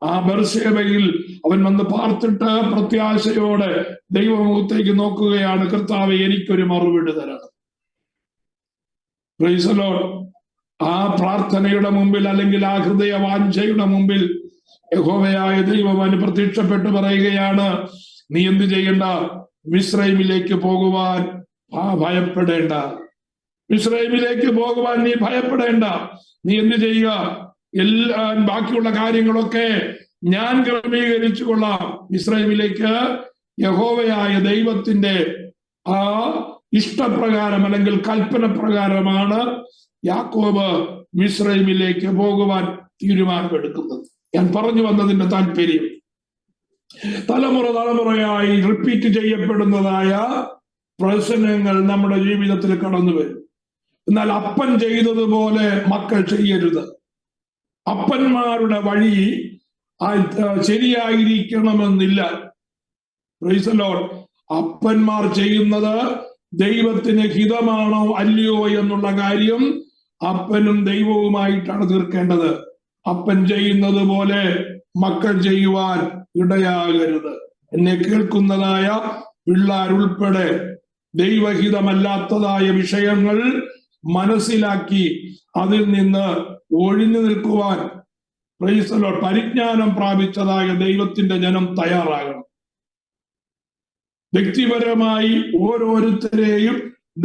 ആ ബെർശേബയിൽ അവൻ വന്ന് പാർത്തിട്ട് പ്രത്യാശയോടെ ദൈവമുഖത്തേക്ക് നോക്കുകയാണ്. കർത്താവേ, എനിക്കൊരു മറുപടി തരണം. Price the Lord. ആ പ്രാർത്ഥനയുടെ മുമ്പിൽ, അല്ലെങ്കിൽ ആ ഹൃദയ വാഞ്ഛയുടെ മുമ്പിൽ യഹോവയായ ദൈവം അവന് പ്രത്യക്ഷപ്പെട്ട് പറയുകയാണ്, നീ എന്ത് ചെയ്യണ്ട? മിസ്രൈമിലേക്ക് പോകുവാൻ ഭയപ്പെടേണ്ട. മിസ്രൈമിലേക്ക് പോകുവാൻ നീ ഭയപ്പെടേണ്ട. നീ എന്ത് ചെയ്യുക? ബാക്കിയുള്ള കാര്യങ്ങളൊക്കെ ഞാൻ ക്രമീകരിച്ചു കൊള്ളാം. മിസ്രൈമിലേക്ക് യഹോവയായ ദൈവത്തിന്റെ ആ ഇഷ്ടപ്രകാരം, അല്ലെങ്കിൽ കൽപ്പന പ്രകാരമാണ് യാക്കോബ് മിസ്രൈമിലേക്ക് പോകുവാൻ തീരുമാനമെടുക്കുന്നത്. ഞാൻ പറഞ്ഞു വന്നതിന്റെ താല്പര്യം, തലമുറയായി റിപ്പീറ്റ് ചെയ്യപ്പെടുന്നതായ പ്രശ്നങ്ങൾ നമ്മുടെ ജീവിതത്തിൽ കടന്നു വരും. എന്നാൽ അപ്പൻ ചെയ്തതുപോലെ മക്കൾ ചെയ്യരുത്. അപ്പന്മാരുടെ വഴി ശരിയായിരിക്കണമെന്നില്ല. Praise the Lord. അപ്പന്മാർ ചെയ്യുന്നത് ദൈവത്തിന് ഹിതമാണോ അല്ലയോ എന്നുള്ള കാര്യം അപ്പനും ദൈവവുമായിട്ടാണ് തീർക്കേണ്ടത്. അപ്പൻ ചെയ്യുന്നത് പോലെ മക്കൾ ചെയ്യുവാൻ ഇടയാകരുത്. എന്നെ കേൾക്കുന്നതായ പിള്ളേരുൾപ്പെടെ ദൈവഹിതമല്ലാത്തതായ വിഷയങ്ങൾ മനസ്സിലാക്കി അതിൽ നിന്ന് ഒഴിഞ്ഞു നിൽക്കുവാൻ പ്രൈസ് ദി ലോർഡ് പരിജ്ഞാനം പ്രാപിച്ചതായ ദൈവത്തിന്റെ ജനം തയ്യാറാകണം. വ്യക്തിപരമായി ഓരോരുത്തരെയും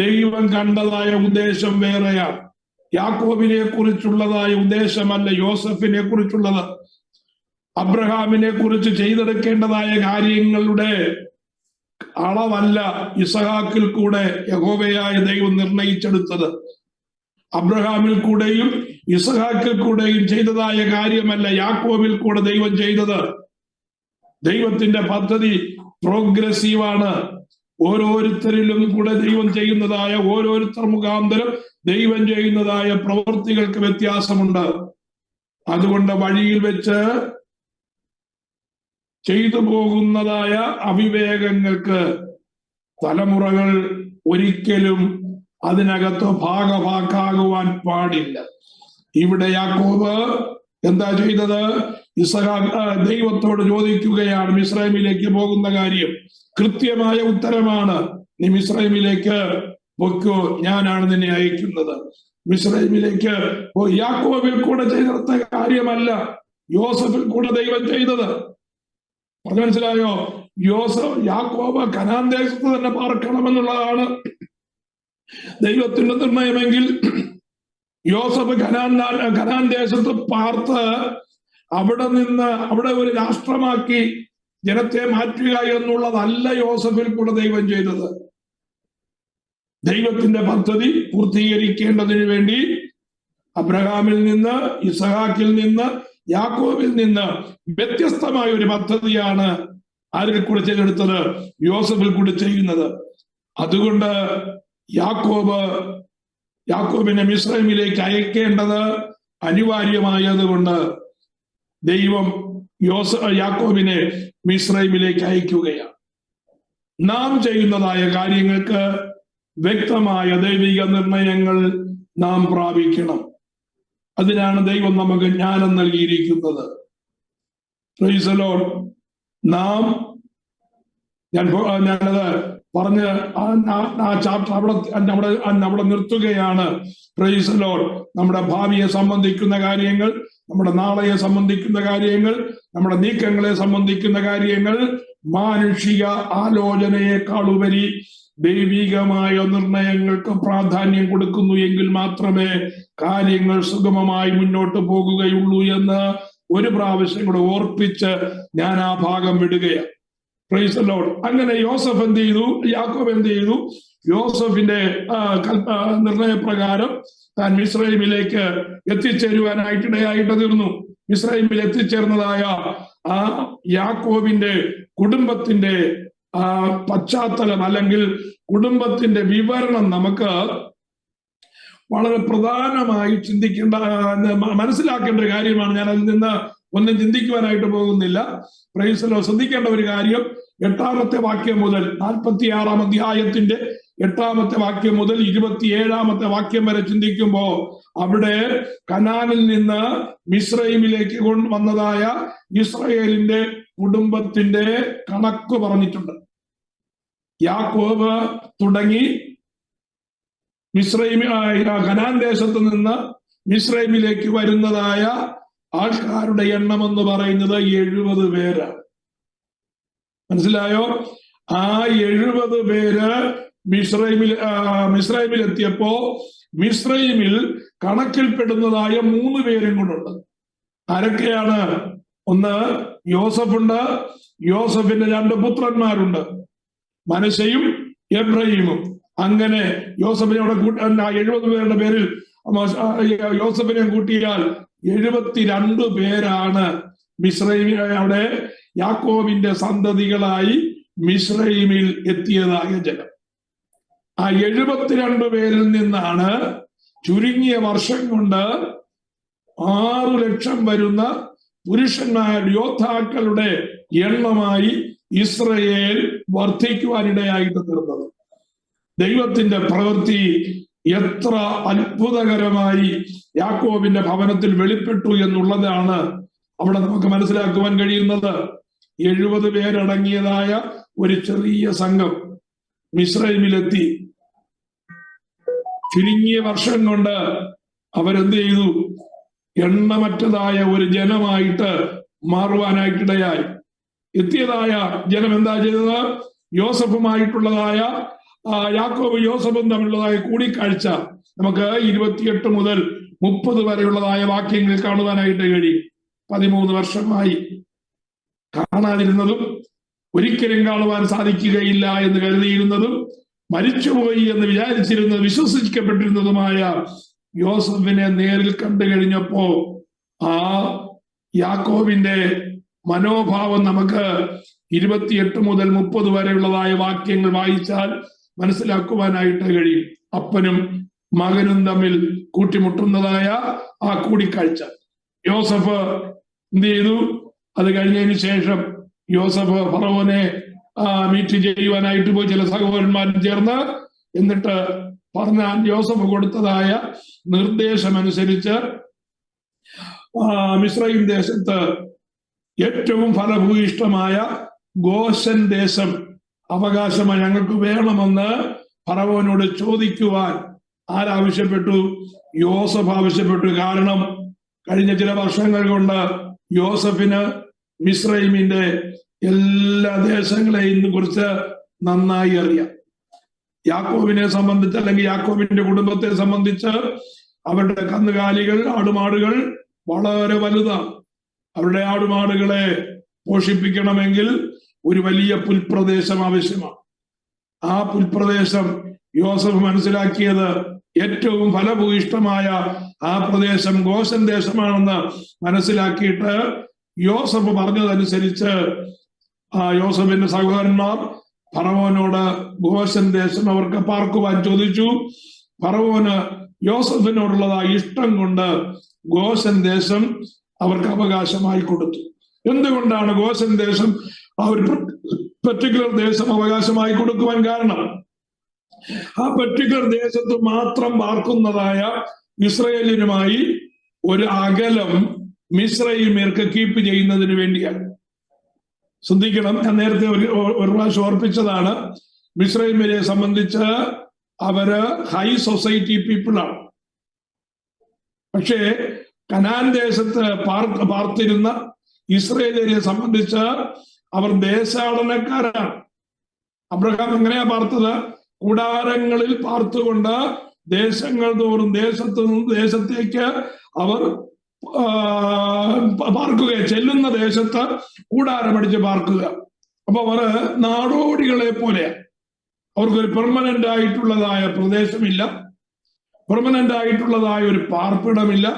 ദൈവം കണ്ടതായ ഉദ്ദേശം വേറെയാണ്. യാക്കോബിനെ കുറിച്ചുള്ളതായ ഉദ്ദേശമല്ല യോസഫിനെ കുറിച്ചുള്ളത്. അബ്രഹാമിനെ കുറിച്ച് ചെയ്തെടുക്കേണ്ടതായ കാര്യങ്ങളുടെ അളവല്ല ഇസഹാക്കിൽ കൂടെ യഹോവയായ ദൈവം നിർണയിച്ചെടുത്തത്. അബ്രഹാമിൽ കൂടെയും ഇസഹാക്കിൽ കൂടെയും ചെയ്തതായ കാര്യമല്ല യാക്കോബിൽ കൂടെ ദൈവം ചെയ്തത്. ദൈവത്തിന്റെ പദ്ധതി പ്രോഗ്രസീവാണ്. ഓരോരുത്തരിലും കൂടെ ദൈവം ചെയ്യുന്നതായ ഓരോരുത്തർ മുഖാന്തരം ദൈവം ചെയ്യുന്നതായ പ്രവൃത്തികൾക്ക് വ്യത്യാസമുണ്ട്. അതുകൊണ്ട് വഴിയിൽ വെച്ച് ചെയ്തു പോകുന്നതായ അവിവേകങ്ങൾക്ക് തലമുറകൾ ഒരിക്കലും അതിനകത്ത് ഭാഗഭാക്കാകുവാൻ പാടില്ല. ഇവിടെ യാക്കോബ് എന്താ ചെയ്തത്? ദൈവത്തോട് ചോദിക്കുകയാണ് മിസ്രൈമിലേക്ക് പോകുന്ന കാര്യം. കൃത്യമായ ഉത്തരമാണ്, നീ മിസ്രൈമിലേക്ക് പൊയ്ക്കോ, ഞാനാണ് നിന്നെ അയക്കുന്നത്. മിസ്രൈമിലേക്ക് യാക്കോബിൽ കൂടെ ചെയ്തെടുത്ത കാര്യമല്ല യോസഫിൽ കൂടെ ദൈവം ചെയ്തത്. മനസ്സിലായോ? യാക്കോബ് കനാൻ ദേശത്ത് തന്നെ പാർക്കണമെന്നുള്ളതാണ് ദൈവത്തിന്റെ നിർണയമെങ്കിൽ യോസഫ് കനാൻ ദേശത്ത് പാർത്ത് അവിടെ ഒരു രാഷ്ട്രമാക്കി ജനത്തെ മാറ്റുക എന്നുള്ളതല്ല യോസഫിൽ കൂടെ ദൈവം ചെയ്തത്. ദൈവത്തിന്റെ പദ്ധതി പൂർത്തീകരിക്കേണ്ടതിന് വേണ്ടി അബ്രഹാമിൽ നിന്ന്, ഇസഹാക്കിൽ നിന്ന്, യാക്കോബിൽ നിന്ന് വ്യത്യസ്തമായ ഒരു പദ്ധതിയാണ് ആരിൽ കൂടെ ചെയ്തെടുത്തത്? യോസഫിൽ കൂടെ ചെയ്യുന്നത്. അതുകൊണ്ട് യാക്കോബിനെ മിസ്രൈമിലേക്ക് അയക്കേണ്ടത് അനിവാര്യമായതുകൊണ്ട് ദൈവം യാക്കോബിനെ മിസ്രൈമിലേക്ക് അയക്കുകയാണ്. നാം ചെയ്യുന്നതായ കാര്യങ്ങൾക്ക് വ്യക്തമായ ദൈവിക നിർണയങ്ങൾ നാം പ്രാപിക്കണം. അതിനാണ് ദൈവം നമുക്ക് ജ്ഞാനം നൽകിയിരിക്കുന്നത്. Price the Lord. ഞാനത് പറഞ്ഞ് ആ ചാപ്റ്റർ അവിടെ നിർത്തുകയാണ്. Price the Lord. നമ്മുടെ ഭാവിയെ സംബന്ധിക്കുന്ന കാര്യങ്ങൾ, നമ്മുടെ നാളെയെ സംബന്ധിക്കുന്ന കാര്യങ്ങൾ, നമ്മുടെ നീക്കങ്ങളെ സംബന്ധിക്കുന്ന കാര്യങ്ങൾ മാനുഷിക ആലോചനയെക്കാളുപരി ദൈവികമായ നിർണയങ്ങൾക്ക് പ്രാധാന്യം കൊടുക്കുന്നു എങ്കിൽ മാത്രമേ കാര്യങ്ങൾ സുഗമമായി മുന്നോട്ട് പോകുകയുള്ളൂ എന്ന് ഒരു പ്രാവശ്യം കൂടെ ഓർപ്പിച്ച് ഞാൻ ആ ഭാഗം വിടുകയാണ്. Price the Lord. അങ്ങനെ യോസഫ് എന്ത് ചെയ്തു? യാക്കോബ് എന്ത് ചെയ്തു? യോസഫിന്റെ നിർണയപ്രകാരം താൻ മിസ്രൈമിലേക്ക് എത്തിച്ചേരുവാനായിട്ടിടയായിട്ട് തീർന്നു. മിസ്രൈമിൽ എത്തിച്ചേർന്നതായ ആ യാക്കോബിന്റെ കുടുംബത്തിന്റെ പശ്ചാത്തലം അല്ലെങ്കിൽ കുടുംബത്തിന്റെ വിവരണം നമുക്ക് വളരെ പ്രധാനമായി മനസ്സിലാക്കേണ്ട ഒരു കാര്യമാണ്. ഞാൻ അതിൽ നിന്ന് ഒന്നും ചിന്തിക്കുവാനായിട്ട് പോകുന്നില്ല. Price the Lord. ശ്രദ്ധിക്കേണ്ട ഒരു കാര്യം, 8-ാമത്തെ വാക്യം മുതൽ 46-ാം അധ്യായത്തിന്റെ 8-ാമത്തെ വാക്യം മുതൽ 27-ാമത്തെ വാക്യം വരെ ചിന്തിക്കുമ്പോ അവിടെ കനാനിൽ നിന്ന് മിസ്രൈമിലേക്ക് കൊണ്ടുവന്നതായ ഇസ്രായേലിന്റെ കുടുംബത്തിന്റെ കണക്ക് പറഞ്ഞിട്ടുണ്ട്. യാക്കോബ് തുടങ്ങി കനാൻ ദേശത്ത് നിന്ന് മിസ്രൈമിലേക്ക് വരുന്നതായ ആൾക്കാരുടെ എണ്ണം എന്ന് പറയുന്നത് 70 പേരാണ്. മനസ്സിലായോ? ആ 70 പേര് മിസ്രൈമിൽ എത്തിയപ്പോ മിസ്രൈമിൽ കണക്കിൽപ്പെടുന്നതായ 3 പേരും കൊണ്ടുണ്ട്. ആരൊക്കെയാണ്? ഒന്ന് യോസഫുണ്ട്. യോസഫിന്റെ 2 പുത്രന്മാരുണ്ട്, മനശ്ശെയും എബ്രഹീമും. അങ്ങനെ യോസഫിനെ അവിടെ 70 പേരുടെ പേരിൽ യോസഫിനെ കൂട്ടിയാൽ 72 പേരാണ് അവിടെ യാക്കോബിന്റെ സന്തതികളായി മിസ്രൈമിൽ എത്തിയതായ ജനം. ആ 72 പേരിൽ നിന്നാണ് ചുരുങ്ങിയ വർഷം കൊണ്ട് 6 ലക്ഷം വരുന്ന പുരുഷന്മാർ യോദ്ധാക്കളുടെ എണ്ണമായി ഇസ്രയേൽ വർദ്ധിക്കുവാനിടയായിട്ട് തീർന്നത്. ദൈവത്തിന്റെ പ്രവൃത്തി എത്ര അത്ഭുതകരമായി യാക്കോബിന്റെ ഭവനത്തിൽ വെളിപ്പെട്ടു എന്നുള്ളതാണ് അവിടെ നമുക്ക് മനസ്സിലാക്കുവാൻ കഴിയുന്നത്. 70 പേരടങ്ങിയതായ ഒരു ചെറിയ സംഘം മിസ്രൈമിലെത്തി. ചുരുങ്ങിയ വർഷം കൊണ്ട് അവരെന്ത് ചെയ്തു? എണ്ണമറ്റതായ ഒരു ജനമായിട്ട് മാറുവാനായിട്ടിടയായി. എത്തിയതായ ജനം എന്താ ചെയ്തത്? യോസഫുമായിട്ടുള്ളതായ യാക്കോബ് യോസഫും തമ്മിലുള്ളതായ കൂടിക്കാഴ്ച നമുക്ക് 28 മുതൽ 30 വരെയുള്ളതായ വാക്യങ്ങൾ കാണുവാനായിട്ട് കഴിയും. 13 വർഷമായി കാണാതിരുന്നതും ഒരിക്കലും കാണുവാൻ സാധിക്കുകയില്ല എന്ന് കരുതിയിരുന്നതും മരിച്ചുപോയി എന്ന് വിശ്വസിക്കപ്പെട്ടിരുന്നതുമായ യോസഫിനെ നേരിൽ കണ്ടു കഴിഞ്ഞപ്പോ ആ യാക്കോബിന്റെ മനോഭാവം നമുക്ക് 28 മുതൽ 30 വരെയുള്ളതായ വാക്യങ്ങൾ വായിച്ചാൽ മനസ്സിലാക്കുവാനായിട്ട് കഴിയും. അപ്പനും മകനും തമ്മിൽ കൂട്ടിമുട്ടുന്നതായ ആ കൂടിക്കാഴ്ച യോസഫ് എന്ത് ചെയ്തു? അത് കഴിഞ്ഞതിന് ശേഷം യോസഫ് ഫറവോനെ മീറ്റ് ചെയ്യുവാനായിട്ട് പോയി ചില സഹോദരന്മാരും ചേർന്ന്. എന്നിട്ട് യോസഫ് കൊടുത്തതായ നിർദ്ദേശമനുസരിച്ച് മിസ്രയീം ദേശത്ത് ഏറ്റവും ഫലഭൂയിഷ്ടമായ ഗോശൻ ദേശം അവകാശമായി ഞങ്ങൾക്ക് വേണമെന്ന് ഫറവോനോട് ചോദിക്കുവാൻ ആരാവശ്യപ്പെട്ടു? യോസഫ് ആവശ്യപ്പെട്ടു. കാരണം കഴിഞ്ഞ ചില വർഷങ്ങൾ കൊണ്ട് യോസഫിന് മിസ്രയീമിന്റെ എല്ലാ ദേശങ്ങളെയും കുറിച്ച് നന്നായി അറിയാം. യാക്കോബിനെ സംബന്ധിച്ച് അല്ലെങ്കിൽ യാക്കോബിന്റെ കുടുംബത്തെ സംബന്ധിച്ച് അവരുടെ കന്നുകാലികൾ, ആടുമാടുകൾ വളരെ വലുതാണ്. അവരുടെ ആടുമാടുകളെ പോഷിപ്പിക്കണമെങ്കിൽ ഒരു വലിയ പുൽപ്രദേശം ആവശ്യമാണ്. ആ പുൽപ്രദേശം യോസഫ് മനസ്സിലാക്കിയത് ഏറ്റവും ഫലഭൂയിഷ്ടമായ ആ പ്രദേശം ഗോശൻ ദേശമാണെന്ന് മനസ്സിലാക്കിയിട്ട് യോസഫ് പറഞ്ഞതനുസരിച്ച് യോസഫിന്റെ സഹോദരന്മാർ ഫറവോനോട് ഗോശൻ ദേശം അവർക്ക് പാർക്കുവാൻ ചോദിച്ചു. ഫറവോന് യോസഫിനോടുള്ളതായ ഇഷ്ടം കൊണ്ട് ഗോശൻ ദേശം അവർക്ക് അവകാശമായി കൊടുത്തു. എന്തുകൊണ്ടാണ് ഗോശൻ ദേശം ആ ഒരു പെർട്ടിക്കുലർ ദേശം അവകാശമായി കൊടുക്കുവാൻ കാരണം? ആ പെർട്ടിക്കുലർ ദേശത്ത് മാത്രം പാർക്കുന്നതായ ഇസ്രയേലിനുമായി ഒരു അകലം മിസ്രയീമ്യർക്ക് കീപ്പ് ചെയ്യുന്നതിന് വേണ്ടിയാണ്. ശ്രദ്ധിക്കണം, ഞാൻ നേരത്തെ ഒരു പ്രാവശ്യം ഓർപ്പിച്ചതാണ്. മിസ്രയീമ്യരെ സംബന്ധിച്ച് അവര് ഹൈ സൊസൈറ്റി പീപ്പിളാണ്. പക്ഷേ കനാൻ ദേശത്ത് പാർത്തിരുന്ന ഇസ്രയേലിനെ സംബന്ധിച്ച് അവർ ദേശാടനക്കാരാണ്. അബ്രഹാം എങ്ങനെയാ പാർത്തത്? കൂടാരങ്ങളിൽ പാർത്തുകൊണ്ട് ദേശങ്ങൾ തോറും ദേശത്ത് നിന്ന് ദേശത്തേക്ക് അവർ പാർക്കുക, ചെല്ലുന്ന ദേശത്ത് കൂടാരമടിച്ച് പാർക്കുക. അപ്പൊ അവര് നാടോടികളെ പോലെ, അവർക്കൊരു പെർമനന്റ് ആയിട്ടുള്ളതായ പ്രദേശമില്ല, പെർമനന്റ് ആയിട്ടുള്ളതായ ഒരു പാർപ്പിടമില്ല.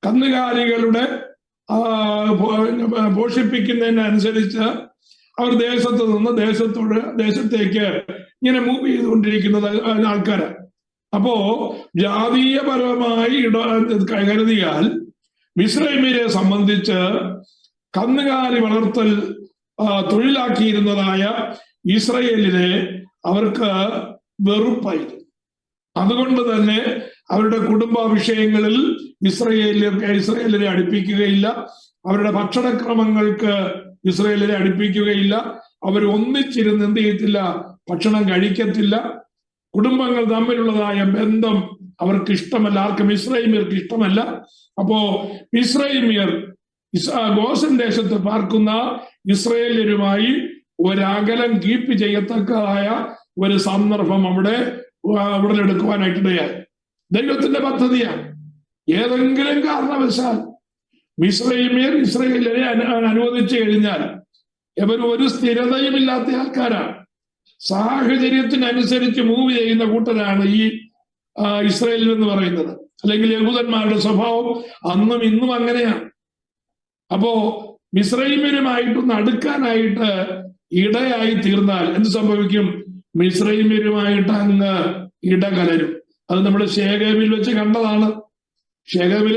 കന്നുകാലികളുടെ പോഷിപ്പിക്കുന്നതിനനുസരിച്ച് അവർ ദേശത്ത് നിന്ന് ദേശത്തേക്ക് ഇങ്ങനെ മൂവ് ചെയ്തുകൊണ്ടിരിക്കുന്നത് ആൾക്കാരാണ്. അപ്പോ ജാതീയപരമായി കരുതിയാൽ മിസ്രയീമ്യരെ സംബന്ധിച്ച് കന്നുകാലി വളർത്തൽ തൊഴിലാക്കിയിരുന്നതായ ഇസ്രയേലിനെ അവർക്ക് വെറുപ്പായിരുന്നു. അതുകൊണ്ട് തന്നെ അവരുടെ കുടുംബ വിഷയങ്ങളിൽ ഇസ്രയേലിനെ അടുപ്പിക്കുകയില്ല, അവരുടെ ഭക്ഷണക്രമങ്ങൾക്ക് ഇസ്രയേലിനെ അടുപ്പിക്കുകയില്ല. അവർ ഒന്നിച്ചിരുന്ന് എന്ത് ചെയ്യത്തില്ല? ഭക്ഷണം കഴിക്കത്തില്ല. കുടുംബങ്ങൾ തമ്മിലുള്ളതായ ബന്ധം അവർക്ക് ഇഷ്ടമല്ല, ആർക്കും മിസ്രയീമ്യർക്ക് ഇഷ്ടമല്ല. അപ്പോ മിസ്രയീമ്യർ ഗോശൻ ദേശത്ത് പാർക്കുന്ന ഇസ്രയേലിയരുമായി ഒരകലം കീപ്പ് ചെയ്യത്തക്കതായ ഒരു സന്ദർഭം അവിടെ ഉടലെടുക്കുവാനായിട്ടിടയായി. ദൈവത്തിന്റെ പദ്ധതിയാണ്. ഏതെങ്കിലും കാരണവശാൽ മിസ്രയീമ്യർ ഇസ്രയേലിനെ അനുവദിച്ചു കഴിഞ്ഞാൽ ഇവർ ഒരു സ്ഥിരതയുമില്ലാത്ത ആൾക്കാരാണ്. സാഹചര്യത്തിനനുസരിച്ച് മൂവ് ചെയ്യുന്ന കൂട്ടരാണ് ഈ ഇസ്രയേൽ എന്ന് പറയുന്നത്. അല്ലെങ്കിൽ യഹൂദന്മാരുടെ സ്വഭാവം അന്നും ഇന്നും അങ്ങനെയാണ്. അപ്പോ മിസ്രയീമ്യരുമായിട്ടൊന്ന് അടുക്കാനായിട്ട് ഇടയായി തീർന്നാൽ എന്ത് സംഭവിക്കും? മിസ്രയീമ്യരുമായിട്ട് അങ്ങ് ഇടകലരും. അത് നമ്മുടെ ശേഖേമിൽ വെച്ച് കണ്ടതാണ്. ശേഖേമിൽ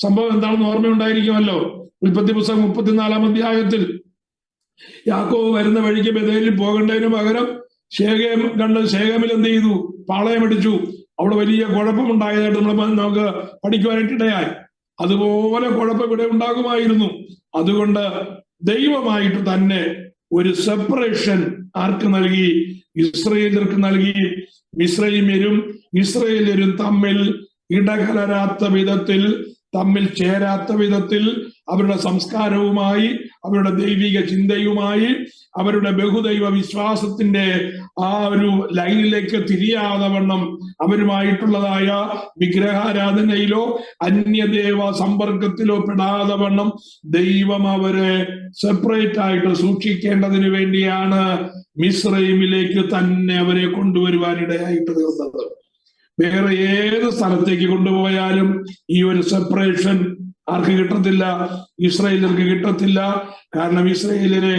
സംഭവം എന്താണെന്ന് ഓർമ്മയുണ്ടായിരിക്കുമല്ലോ. ഉൽപ്പത്തി പുസ്തകം 34-ാം അധ്യായത്തിൽ യാക്കോബ് വരുന്ന വഴിക്ക് ബഥേലിൽ പോകേണ്ടതിന് പകരം ശേഖേമിൽ എന്ത് ചെയ്തു? പാളയമടിച്ചു. അവിടെ വലിയ കുഴപ്പമുണ്ടായതായിട്ട് നമുക്ക് പഠിക്കുവാനായിട്ടിടയായി. അതുപോലെ കുഴപ്പം ഇവിടെ ഉണ്ടാകുമായിരുന്നു. അതുകൊണ്ട് ദൈവമായിട്ട് തന്നെ ഒരു സെപ്പറേഷൻ ആർക്ക് നൽകി? ഇസ്രായേലർക്ക് നൽകി. ഇസ്രായേലരും തമ്മിൽ ഇടകലരാത്ത വിധത്തിൽ, തമ്മിൽ ചേരാത്ത വിധത്തിൽ, അവരുടെ സംസ്കാരവുമായി, അവരുടെ ദൈവിക ചിന്തയുമായി, അവരുടെ ബഹുദൈവ വിശ്വാസത്തിന്റെ ആ ഒരു ലൈനിലേക്ക് തിരിയാതെ വണ്ണം, അവരുമായിട്ടുള്ളതായ വിഗ്രഹാരാധനയിലോ അന്യദേവ സമ്പർക്കത്തിലോ പെടാതെ വണ്ണം ദൈവം അവരെ സെപ്പറേറ്റ് ആയിട്ട് സൂക്ഷിക്കേണ്ടതിന് വേണ്ടിയാണ് മിസ്രൈമിലേക്ക് തന്നെ അവരെ കൊണ്ടുവരുവാനിടയായിട്ട് തീർന്നത്. വേറെ ഏത് സ്ഥലത്തേക്ക് കൊണ്ടുപോയാലും ഈ ഒരു സെപ്പറേഷൻ ആർക്ക് കിട്ടത്തില്ല? ഇസ്രായേലർക്ക് കിട്ടത്തില്ല. കാരണം ഇസ്രായേലിനെ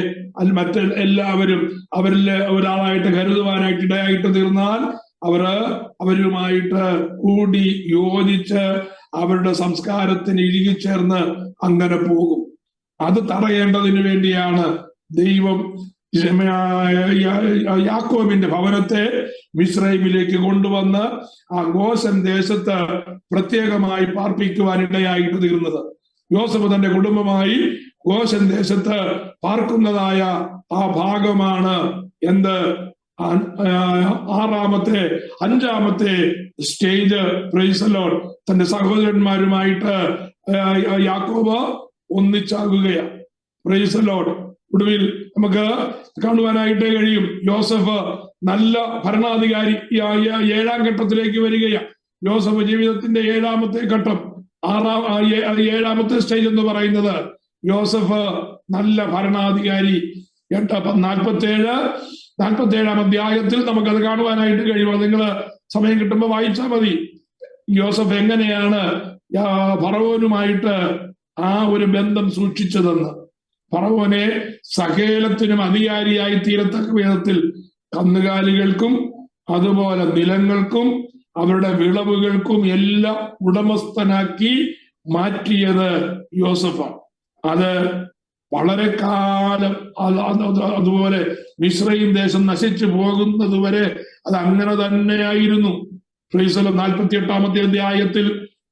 എല്ലാവരും അവരിലെ ഒരാളായിട്ട് കരുതുവാനായിട്ട് ഇടയായിട്ട് തീർന്നാൽ അവരുമായിട്ട് കൂടി യോജിച്ച് അവരുടെ സംസ്കാരത്തിന് ഇഴുകിച്ചേർന്ന് അങ്ങനെ പോകും. അത് തടയേണ്ടതിന് വേണ്ടിയാണ് ദൈവം യാക്കോബിന്റെ ഭവനത്തെ മിസ്രൈമിലേക്ക് കൊണ്ടുവന്ന് ആ ഗോശൻ ദേശത്ത് പ്രത്യേകമായി പാർപ്പിക്കുവാനിടയായിട്ട് തീർന്നത്. യോസഫ് തന്റെ കുടുംബമായി ഗോശൻ ദേശത്ത് പാർക്കുന്നതായ ആ ഭാഗമാണ് അഞ്ചാമത്തെ സ്റ്റേജ്. Price the Lord. തന്റെ സഹോദരന്മാരുമായിട്ട് യാക്കോബ് ഒന്നിച്ചാകുകയാണ്. Price the Lord. ഒടുവിൽ നമുക്ക് കാണുവാനായിട്ട് കഴിയും, യോസഫ് നല്ല ഭരണാധികാരിയായ 7ാം ഘട്ടത്തിലേക്ക് വരികയാണ്. യോസഫ് ജീവിതത്തിന്റെ 7ാമത്തെ ഘട്ടം, 7ാമത്തെ സ്റ്റേജ് എന്ന് പറയുന്നത് യോസഫ് നല്ല ഭരണാധികാരി. 47-ാം അധ്യായത്തിൽ നമുക്കത് കാണുവാനായിട്ട് കഴിയും. നിങ്ങൾ സമയം കിട്ടുമ്പോൾ വായിച്ചാൽ മതി. യോസഫ് എങ്ങനെയാണ് ഫറവോനുമായിട്ട് ആ ഒരു ബന്ധം സൂക്ഷിച്ചതെന്ന്. ഫറവോനെ സകലത്തിനും അധികാരിയായി തീരത്തക്ക വിധത്തിൽ കന്നുകാലികൾക്കും അതുപോലെ നിലങ്ങൾക്കും അവരുടെ വിളവുകൾക്കും എല്ലാം ഉടമസ്ഥനാക്കി മാറ്റിയത് യോസഫാണ്. അത് വളരെ കാലം അതുപോലെ മിസ്രയീം ദേശം നശിച്ചു പോകുന്നത് വരെ അത് അങ്ങനെ തന്നെയായിരുന്നു. 48-ാമത്തെ അധ്യായത്തിൽ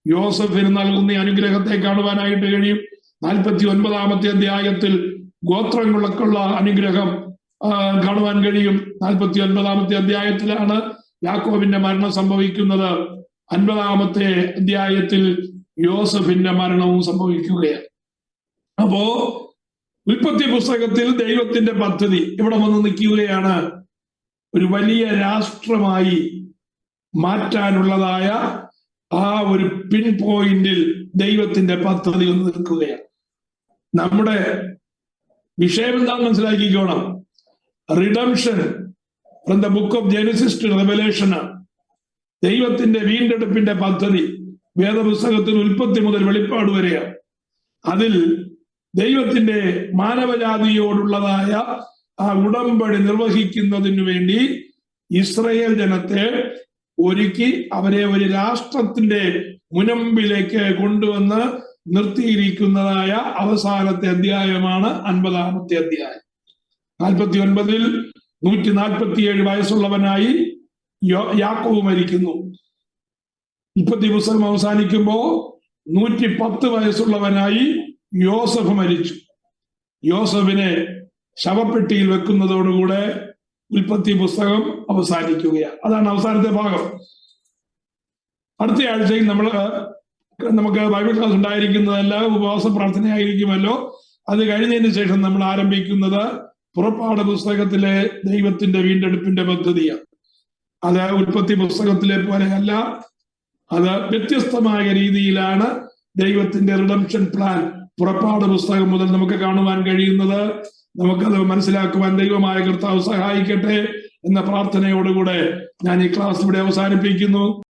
യോസഫിന് നൽകുന്ന അനുഗ്രഹത്തെ കാണുവാനായിട്ട് കഴിയും. 49-ാമത്തെ അധ്യായത്തിൽ ഗോത്രങ്ങൾക്കുള്ള അനുഗ്രഹം കാണുവാൻ കഴിയും. 49-ാമത്തെ അധ്യായത്തിലാണ് യാക്കോബിന്റെ മരണം സംഭവിക്കുന്നത്. 50-ാമത്തെ അധ്യായത്തിൽ യോസഫിന്റെ മരണവും സംഭവിക്കുകയാണ്. അപ്പോ ഉൽപ്പത്തി പുസ്തകത്തിൽ ദൈവത്തിന്റെ പദ്ധതി ഇവിടെ വന്ന് നിൽക്കുകയാണ്. ഒരു വലിയ രാഷ്ട്രമായി മാറ്റാനുള്ളതായ ആ ഒരു പിൻ പോയിന്റിൽ ദൈവത്തിന്റെ പദ്ധതി ഒന്ന് നിൽക്കുകയാണ്. നമ്മുടെ വിഷയം എന്താണെന്ന് മനസ്സിലാക്കിക്കോണം. Redemption from the book of Genesis to Revelation. ദൈവത്തിന്റെ വീണ്ടെടുപ്പിന്റെ പദ്ധതി വേദപുസ്തകത്തിൽ ഉൽപ്പത്തി മുതൽ വെളിപ്പാട് വരെയാണ്. അതിൽ ദൈവത്തിന്റെ മാനവജാതിയോടുള്ളതായ ആ ഉടമ്പടി നിർവഹിക്കുന്നതിനു വേണ്ടി ഇസ്രായേൽ ജനത്തെ ഒരുക്കി അവരെ ഒരു രാഷ്ട്രത്തിന്റെ മുനമ്പിലേക്ക് കൊണ്ടുവന്ന് നിർത്തിയിരിക്കുന്നതായ അവസാനത്തെ അധ്യായമാണ് 50-ാമത്തെ അധ്യായം. 49-ൽ 147 വയസ്സുള്ളവനായി യാക്കോബ് മരിക്കുന്നു. ഉൽപ്പത്തി പുസ്തകം അവസാനിക്കുമ്പോ 110 വയസ്സുള്ളവനായി യോസഫ് മരിച്ചു. യോസഫിനെ ശവപ്പെട്ടിയിൽ വെക്കുന്നതോടുകൂടെ ഉൽപ്പത്തി പുസ്തകം അവസാനിക്കുകയാണ്. അതാണ് അവസാനത്തെ ഭാഗം. അടുത്ത ആഴ്ചയിൽ നമുക്ക് ബൈബിൾ ക്ലാസ് ഉണ്ടായിരിക്കുന്നതല്ല, ഉപവാസ പ്രാർത്ഥനയായിരിക്കുമല്ലോ. അത് കഴിഞ്ഞതിന് ശേഷം നമ്മൾ ആരംഭിക്കുന്നത് പുറപ്പാട് പുസ്തകത്തിലെ ദൈവത്തിന്റെ വീണ്ടെടുപ്പിന്റെ പദ്ധതിയാണ്. അത് ഉൽപ്പത്തി പുസ്തകത്തിലെ പോലെയല്ല, അത് വ്യത്യസ്തമായ രീതിയിലാണ് ദൈവത്തിന്റെ റിഡംഷൻ പ്ലാൻ പുറപ്പാട് പുസ്തകം മുതൽ നമുക്ക് കാണുവാൻ കഴിയുന്നത്. നമുക്കത് മനസ്സിലാക്കുവാൻ ദൈവമായ കർത്താവ് സഹായിക്കട്ടെ എന്ന പ്രാർത്ഥനയോടുകൂടെ ഞാൻ ഈ ക്ലാസ് ഇവിടെ അവസാനിപ്പിക്കുന്നു.